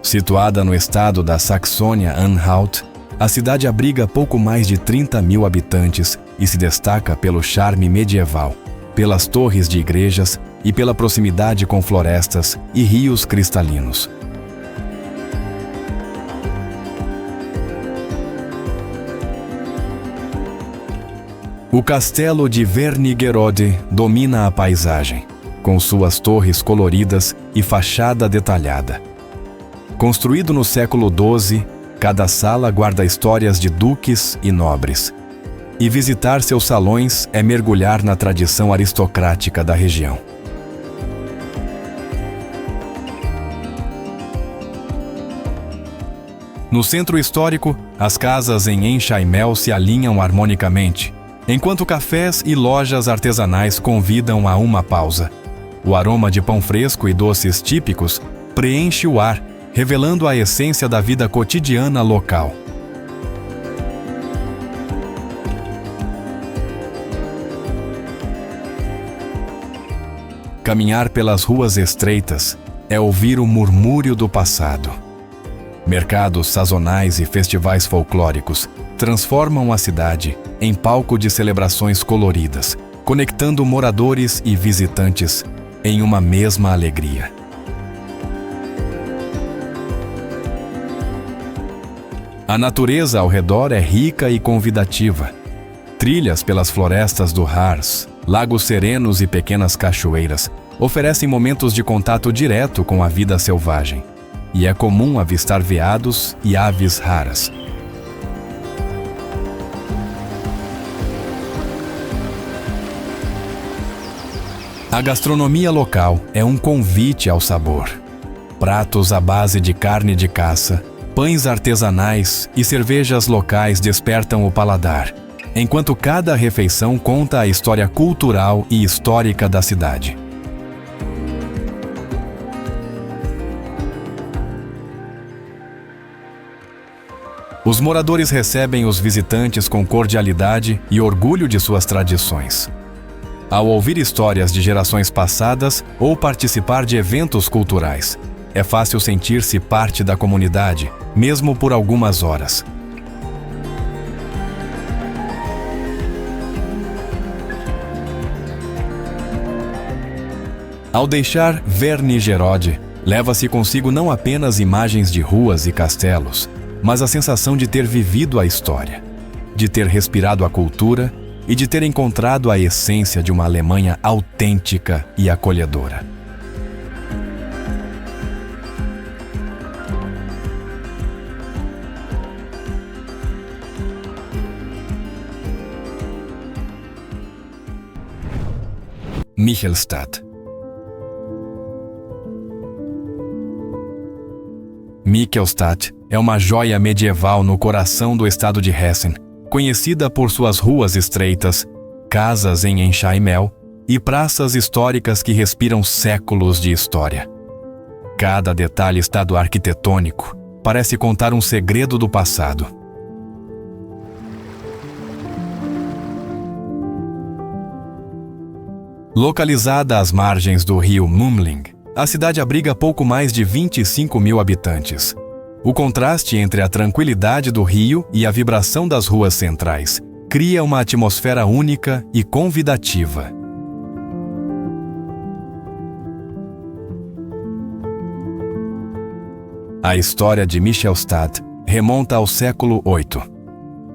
Situada no estado da Saxônia-Anhalt, a cidade abriga pouco mais de 30 mil habitantes e se destaca pelo charme medieval, pelas torres de igrejas e pela proximidade com florestas e rios cristalinos. O castelo de Wernigerode domina a paisagem, com suas torres coloridas e fachada detalhada. Construído no século XII, cada sala guarda histórias de duques e nobres. E visitar seus salões é mergulhar na tradição aristocrática da região. No centro histórico, as casas em enxá e mel se alinham harmonicamente, enquanto cafés e lojas artesanais convidam a uma pausa. O aroma de pão fresco e doces típicos preenche o ar, revelando a essência da vida cotidiana local. Caminhar pelas ruas estreitas é ouvir o murmúrio do passado. Mercados sazonais e festivais folclóricos transformam a cidade em palco de celebrações coloridas, conectando moradores e visitantes em uma mesma alegria. A natureza ao redor é rica e convidativa. Trilhas pelas florestas do Harz, lagos serenos e pequenas cachoeiras oferecem momentos de contato direto com a vida selvagem, e é comum avistar veados e aves raras. A gastronomia local é um convite ao sabor. Pratos à base de carne de caça, pães artesanais e cervejas locais despertam o paladar, enquanto cada refeição conta a história cultural e histórica da cidade. Os moradores recebem os visitantes com cordialidade e orgulho de suas tradições. Ao ouvir histórias de gerações passadas ou participar de eventos culturais, é fácil sentir-se parte da comunidade, mesmo por algumas horas. Ao deixar Wernigerode, leva-se consigo não apenas imagens de ruas e castelos, mas a sensação de ter vivido a história, de ter respirado a cultura e de ter encontrado a essência de uma Alemanha autêntica e acolhedora. Michelstadt. Michelstadt é uma joia medieval no coração do estado de Hessen, conhecida por suas ruas estreitas, casas em enxaimel e praças históricas que respiram séculos de história. Cada detalhe estado arquitetônico parece contar um segredo do passado. Localizada às margens do rio Mumling, a cidade abriga pouco mais de 25 mil habitantes. O contraste entre a tranquilidade do rio e a vibração das ruas centrais cria uma atmosfera única e convidativa. A história de Michelstadt remonta ao século VIII.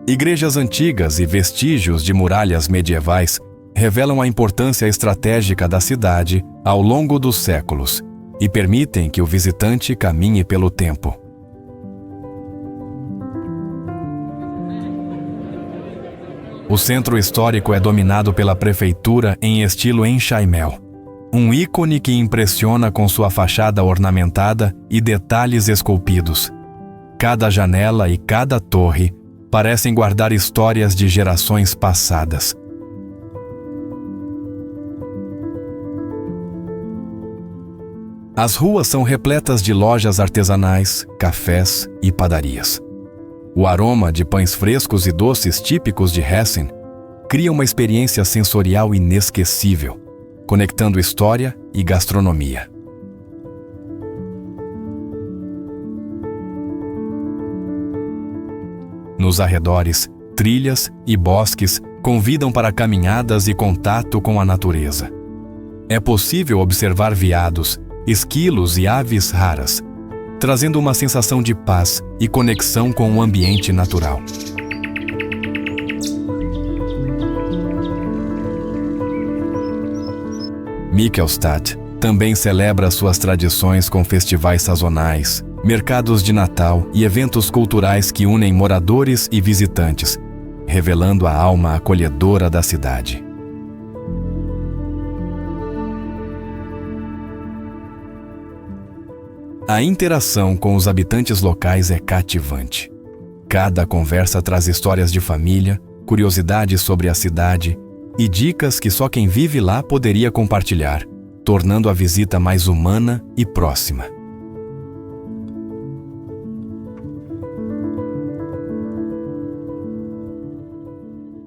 Igrejas antigas e vestígios de muralhas medievais revelam a importância estratégica da cidade ao longo dos séculos e permitem que o visitante caminhe pelo tempo. O centro histórico é dominado pela prefeitura em estilo enxaimel, um ícone que impressiona com sua fachada ornamentada e detalhes esculpidos. Cada janela e cada torre parecem guardar histórias de gerações passadas. As ruas são repletas de lojas artesanais, cafés e padarias. O aroma de pães frescos e doces típicos de Hessen cria uma experiência sensorial inesquecível, conectando história e gastronomia. Nos arredores, trilhas e bosques convidam para caminhadas e contato com a natureza. É possível observar veados, esquilos e aves raras, trazendo uma sensação de paz e conexão com o ambiente natural. Michelstadt também celebra suas tradições com festivais sazonais, mercados de Natal e eventos culturais que unem moradores e visitantes, revelando a alma acolhedora da cidade. A interação com os habitantes locais é cativante. Cada conversa traz histórias de família, curiosidades sobre a cidade e dicas que só quem vive lá poderia compartilhar, tornando a visita mais humana e próxima.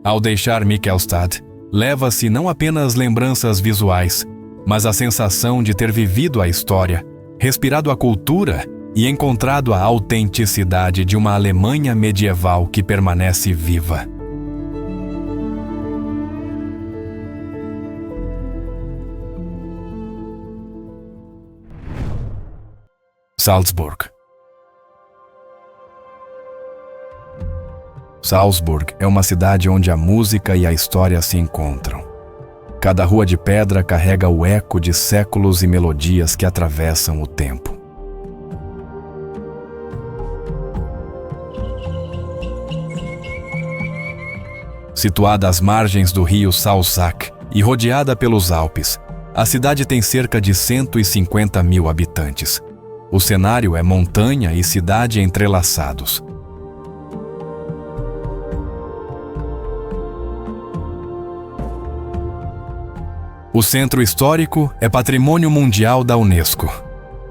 Ao deixar Michelstadt, leva-se não apenas lembranças visuais, mas a sensação de ter vivido a história, respirado a cultura e encontrado a autenticidade de uma Alemanha medieval que permanece viva. Salzburg. Salzburg é uma cidade onde a música e a história se encontram. Cada rua de pedra carrega o eco de séculos e melodias que atravessam o tempo. Situada às margens do rio Salzach e rodeada pelos Alpes, a cidade tem cerca de 150 mil habitantes. O cenário é montanha e cidade entrelaçados. O centro histórico é patrimônio mundial da Unesco.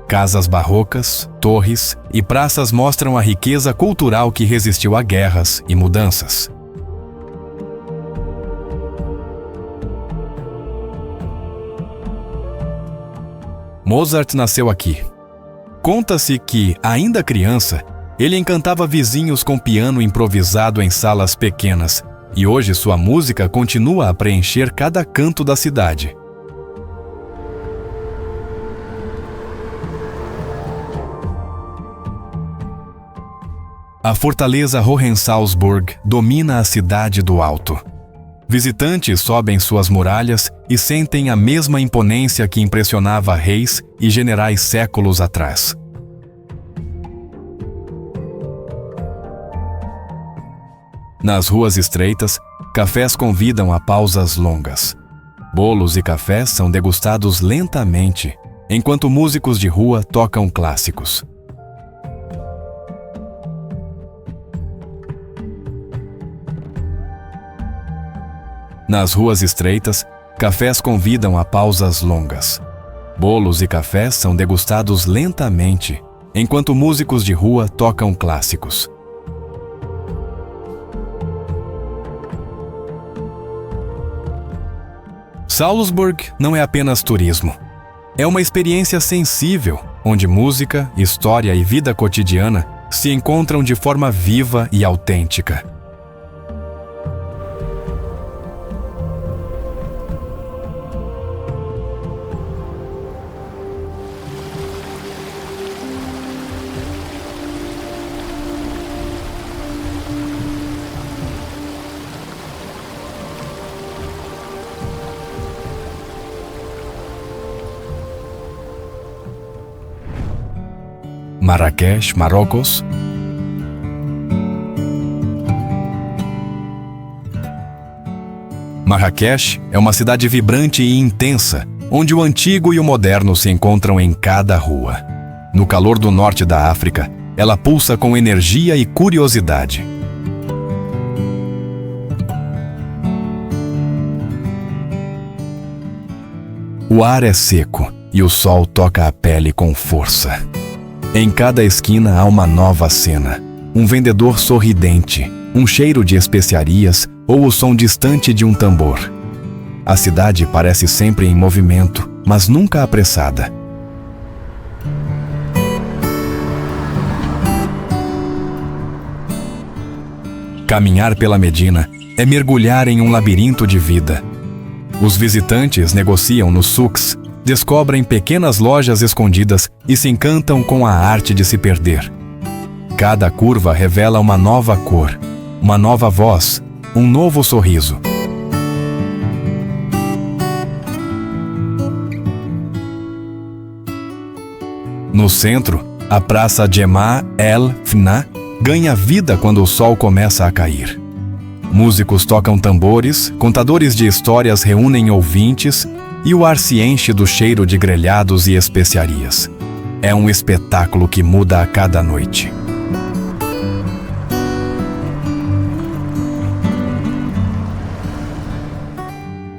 Casas barrocas, torres e praças mostram a riqueza cultural que resistiu a guerras e mudanças. Mozart nasceu aqui. Conta-se que, ainda criança, ele encantava vizinhos com piano improvisado em salas pequenas, e hoje sua música continua a preencher cada canto da cidade. A fortaleza Hohensalzburg domina a cidade do alto. Visitantes sobem suas muralhas e sentem a mesma imponência que impressionava reis e generais séculos atrás. Nas ruas estreitas, cafés convidam a pausas longas. Bolos e cafés são degustados lentamente, enquanto músicos de rua tocam clássicos. Nas ruas estreitas, cafés convidam a pausas longas. Bolos e cafés são degustados lentamente, enquanto músicos de rua tocam clássicos. Salzburg não é apenas turismo. É uma experiência sensível, onde música, história e vida cotidiana se encontram de forma viva e autêntica. Marrakech, Marrocos. Marrakech é uma cidade vibrante e intensa, onde o antigo e o moderno se encontram em cada rua. No calor do norte da África, ela pulsa com energia e curiosidade. O ar é seco e o sol toca a pele com força. Em cada esquina há uma nova cena, um vendedor sorridente, um cheiro de especiarias ou o som distante de um tambor. A cidade parece sempre em movimento, mas nunca apressada. Caminhar pela Medina é mergulhar em um labirinto de vida. Os visitantes negociam nos souks, descobrem pequenas lojas escondidas e se encantam com a arte de se perder. Cada curva revela uma nova cor, uma nova voz, um novo sorriso. No centro, a praça Jemaa el-Fna ganha vida quando o sol começa a cair. Músicos tocam tambores, contadores de histórias reúnem ouvintes e o ar se enche do cheiro de grelhados e especiarias. É um espetáculo que muda a cada noite.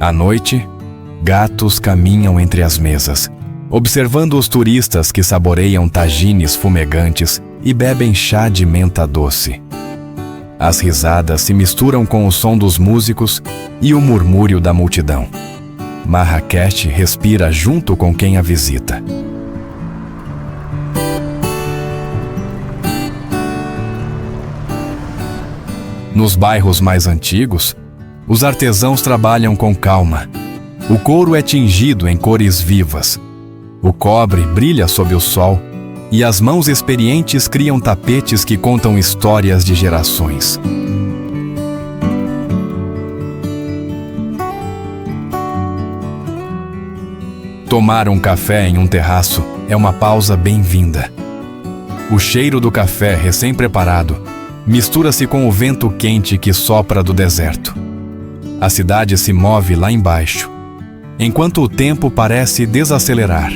À noite, gatos caminham entre as mesas, observando os turistas que saboreiam tagines fumegantes e bebem chá de menta doce. As risadas se misturam com o som dos músicos e o murmúrio da multidão. Marrakech respira junto com quem a visita. Nos bairros mais antigos, os artesãos trabalham com calma. O couro é tingido em cores vivas. O cobre brilha sob o sol e as mãos experientes criam tapetes que contam histórias de gerações. Tomar um café em um terraço é uma pausa bem-vinda. O cheiro do café recém-preparado mistura-se com o vento quente que sopra do deserto. A cidade se move lá embaixo, enquanto o tempo parece desacelerar.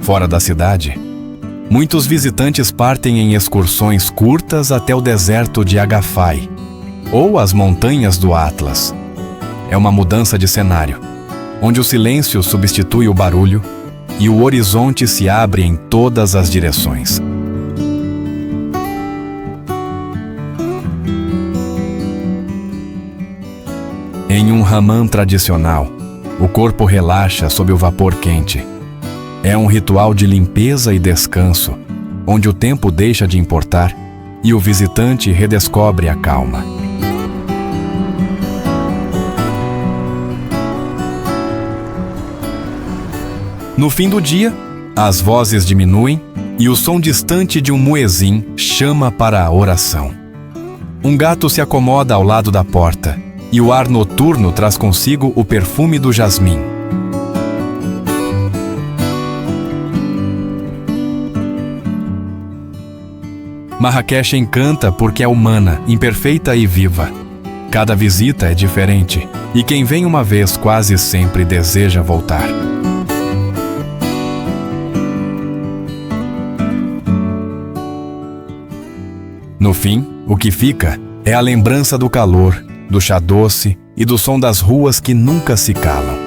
Fora da cidade, muitos visitantes partem em excursões curtas até o deserto de Agafay ou as montanhas do Atlas. É uma mudança de cenário, onde o silêncio substitui o barulho e o horizonte se abre em todas as direções. Em um hammam tradicional, o corpo relaxa sob o vapor quente. É um ritual de limpeza e descanso, onde o tempo deixa de importar e o visitante redescobre a calma. No fim do dia, as vozes diminuem e o som distante de um muezim chama para a oração. Um gato se acomoda ao lado da porta e o ar noturno traz consigo o perfume do jasmim. Marrakech encanta porque é humana, imperfeita e viva. Cada visita é diferente e quem vem uma vez quase sempre deseja voltar. No fim, o que fica é a lembrança do calor, do chá doce e do som das ruas que nunca se calam.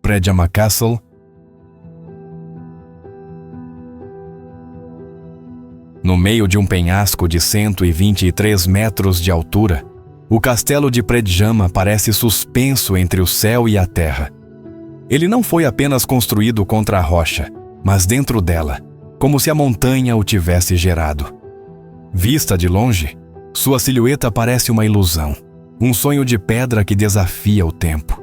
Predjama Castle. No meio de um penhasco de 123 metros de altura, o castelo de Predjama parece suspenso entre o céu e a terra. Ele não foi apenas construído contra a rocha, mas dentro dela, como se a montanha o tivesse gerado. Vista de longe, sua silhueta parece uma ilusão, um sonho de pedra que desafia o tempo.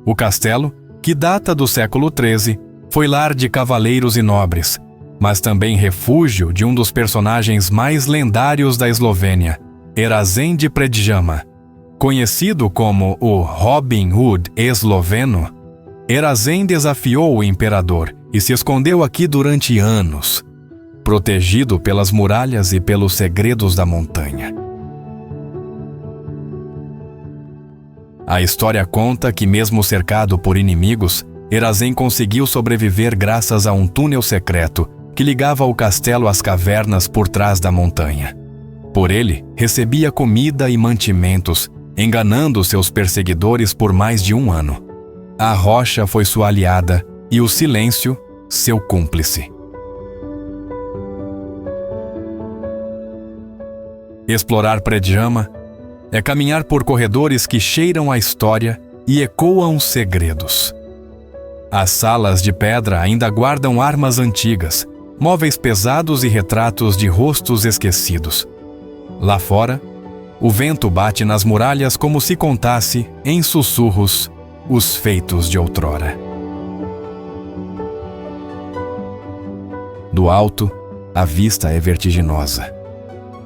O castelo, que data do século XIII, foi lar de cavaleiros e nobres, mas também refúgio de um dos personagens mais lendários da Eslovênia, Erazen de Predjama. Conhecido como o Robin Hood esloveno, Erazen desafiou o imperador e se escondeu aqui durante anos, protegido pelas muralhas e pelos segredos da montanha. A história conta que, mesmo cercado por inimigos, Erazen conseguiu sobreviver graças a um túnel secreto que ligava o castelo às cavernas por trás da montanha. Por ele, recebia comida e mantimentos, enganando seus perseguidores por mais de um ano. A rocha foi sua aliada e o silêncio, seu cúmplice. Explorar Predjama é caminhar por corredores que cheiram a história e ecoam segredos. As salas de pedra ainda guardam armas antigas, móveis pesados e retratos de rostos esquecidos. Lá fora, o vento bate nas muralhas como se contasse, em sussurros, os feitos de outrora. Do alto, a vista é vertiginosa.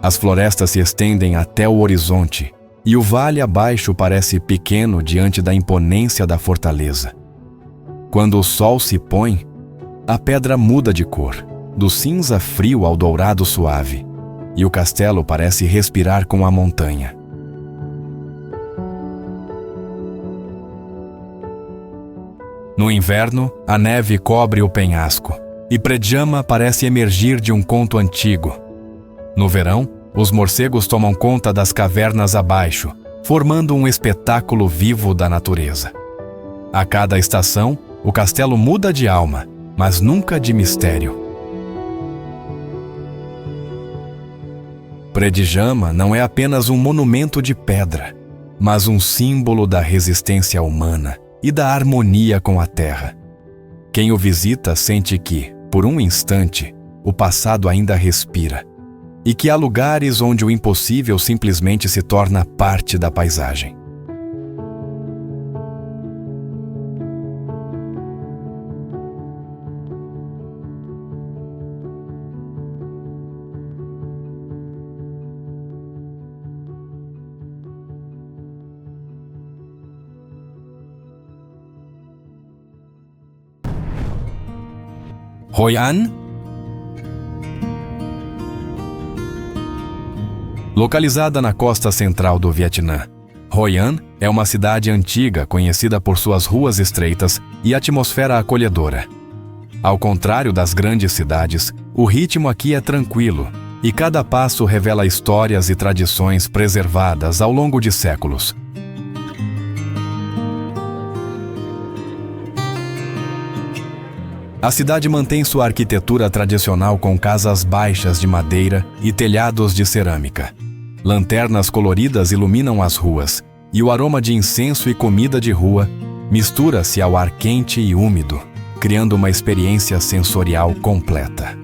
As florestas se estendem até o horizonte e o vale abaixo parece pequeno diante da imponência da fortaleza. Quando o sol se põe, a pedra muda de cor, do cinza frio ao dourado suave, e o castelo parece respirar com a montanha. No inverno, a neve cobre o penhasco, e Predjama parece emergir de um conto antigo. No verão, os morcegos tomam conta das cavernas abaixo, formando um espetáculo vivo da natureza. A cada estação, o castelo muda de alma, mas nunca de mistério. Predjama não é apenas um monumento de pedra, mas um símbolo da resistência humana e da harmonia com a terra. Quem o visita sente que, por um instante, o passado ainda respira, e que há lugares onde o impossível simplesmente se torna parte da paisagem. Hoi An? Localizada na costa central do Vietnã, Hoi An é uma cidade antiga conhecida por suas ruas estreitas e atmosfera acolhedora. Ao contrário das grandes cidades, o ritmo aqui é tranquilo e cada passo revela histórias e tradições preservadas ao longo de séculos. A cidade mantém sua arquitetura tradicional com casas baixas de madeira e telhados de cerâmica. Lanternas coloridas iluminam as ruas, e o aroma de incenso e comida de rua mistura-se ao ar quente e úmido, criando uma experiência sensorial completa.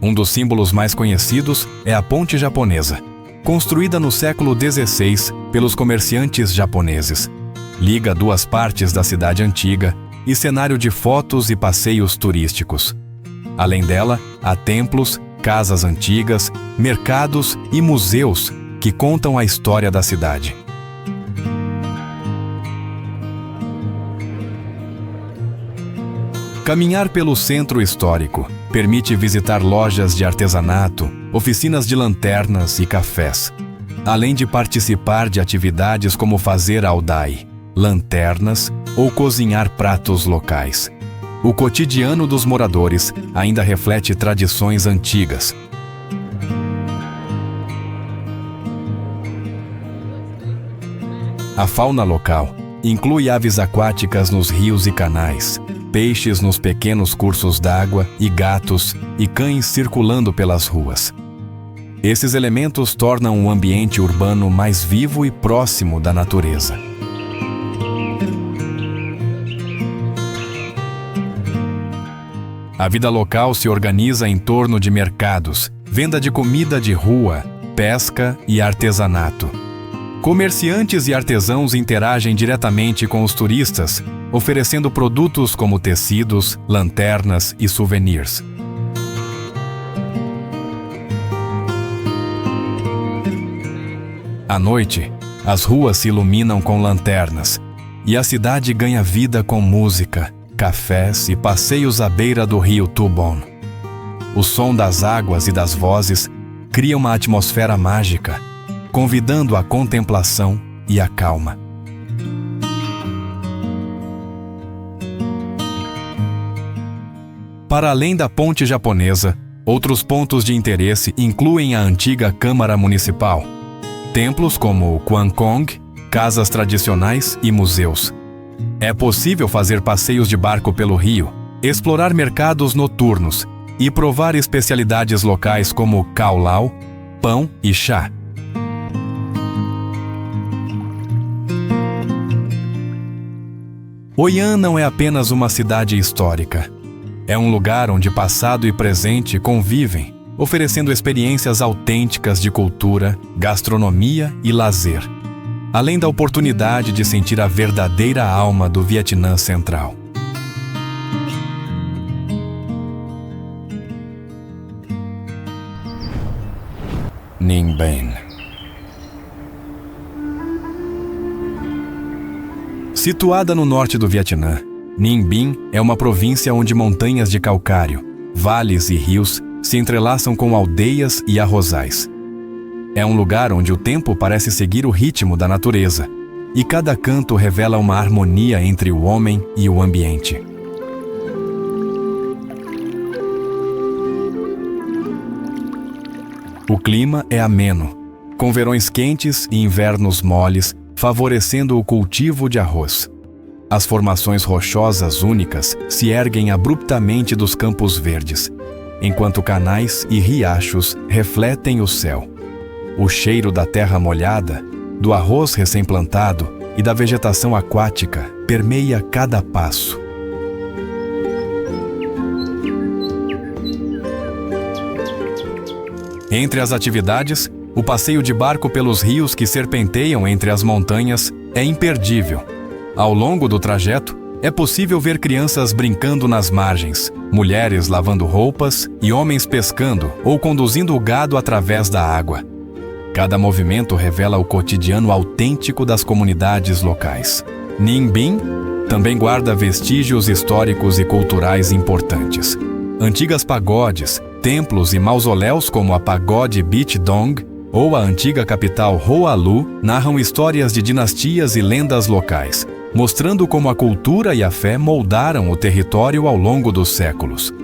Um dos símbolos mais conhecidos é a Ponte Japonesa, construída no século XVI pelos comerciantes japoneses. Liga duas partes da cidade antiga e cenário de fotos e passeios turísticos. Além dela, há templos, casas antigas, mercados e museus que contam a história da cidade. Caminhar pelo centro histórico permite visitar lojas de artesanato, oficinas de lanternas e cafés, além de participar de atividades como fazer aldai, lanternas ou cozinhar pratos locais. O cotidiano dos moradores ainda reflete tradições antigas. A fauna local inclui aves aquáticas nos rios e canais, peixes nos pequenos cursos d'água e gatos e cães circulando pelas ruas. Esses elementos tornam o ambiente urbano mais vivo e próximo da natureza. A vida local se organiza em torno de mercados, venda de comida de rua, pesca e artesanato. Comerciantes e artesãos interagem diretamente com os turistas, oferecendo produtos como tecidos, lanternas e souvenirs. À noite, as ruas se iluminam com lanternas e a cidade ganha vida com música, cafés e passeios à beira do rio Tu Bon. O som das águas e das vozes cria uma atmosfera mágica, convidando a contemplação e a calma. Para além da Ponte Japonesa, outros pontos de interesse incluem a antiga Câmara Municipal, templos como o Quan Kong, casas tradicionais e museus. É possível fazer passeios de barco pelo rio, explorar mercados noturnos e provar especialidades locais como cao lao, pão e chá. Hoi An não é apenas uma cidade histórica. É um lugar onde passado e presente convivem, oferecendo experiências autênticas de cultura, gastronomia e lazer, além da oportunidade de sentir a verdadeira alma do Vietnã Central. Ninh Binh. Situada no norte do Vietnã, Ninh Binh é uma província onde montanhas de calcário, vales e rios se entrelaçam com aldeias e arrozais. É um lugar onde o tempo parece seguir o ritmo da natureza, e cada canto revela uma harmonia entre o homem e o ambiente. O clima é ameno, com verões quentes e invernos moles, favorecendo o cultivo de arroz. As formações rochosas únicas se erguem abruptamente dos campos verdes, enquanto canais e riachos refletem o céu. O cheiro da terra molhada, do arroz recém-plantado e da vegetação aquática permeia cada passo. Entre as atividades, o passeio de barco pelos rios que serpenteiam entre as montanhas é imperdível. Ao longo do trajeto, é possível ver crianças brincando nas margens, mulheres lavando roupas e homens pescando ou conduzindo o gado através da água. Cada movimento revela o cotidiano autêntico das comunidades locais. Ninh Binh também guarda vestígios históricos e culturais importantes. Antigas pagodes, templos e mausoléus como a Pagode Beach Dong ou a antiga capital Hoa Lu narram histórias de dinastias e lendas locais, mostrando como a cultura e a fé moldaram o território ao longo dos séculos.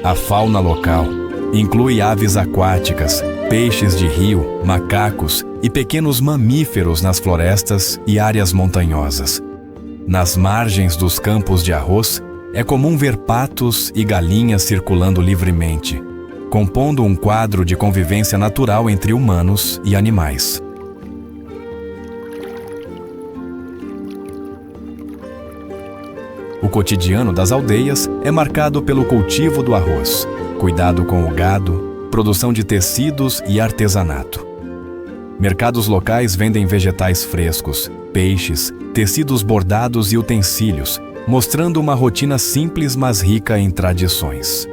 A fauna local inclui aves aquáticas, peixes de rio, macacos e pequenos mamíferos nas florestas e áreas montanhosas. Nas margens dos campos de arroz, é comum ver patos e galinhas circulando livremente, compondo um quadro de convivência natural entre humanos e animais. O cotidiano das aldeias é marcado pelo cultivo do arroz, cuidado com o gado, produção de tecidos e artesanato. Mercados locais vendem vegetais frescos, peixes, tecidos bordados e utensílios, mostrando uma rotina simples, mas rica em tradições.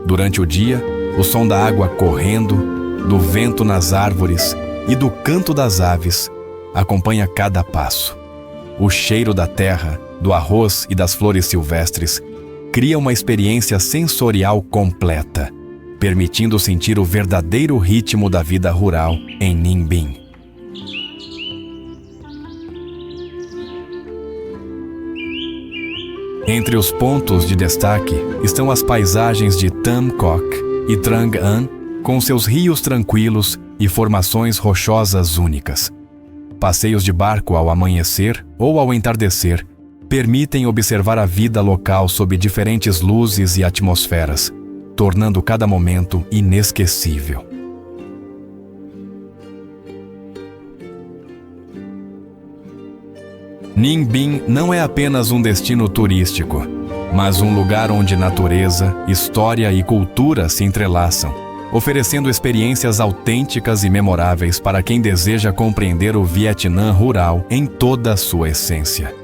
Durante o dia, o som da água correndo, do vento nas árvores e do canto das aves acompanha cada passo. O cheiro da terra, do arroz e das flores silvestres cria uma experiência sensorial completa, permitindo sentir o verdadeiro ritmo da vida rural em Ninh Binh. Entre os pontos de destaque estão as paisagens de Tam Coc e Trang An, com seus rios tranquilos e formações rochosas únicas. Passeios de barco ao amanhecer ou ao entardecer permitem observar a vida local sob diferentes luzes e atmosferas, tornando cada momento inesquecível. Ninh Binh não é apenas um destino turístico, mas um lugar onde natureza, história e cultura se entrelaçam, oferecendo experiências autênticas e memoráveis para quem deseja compreender o Vietnã rural em toda a sua essência.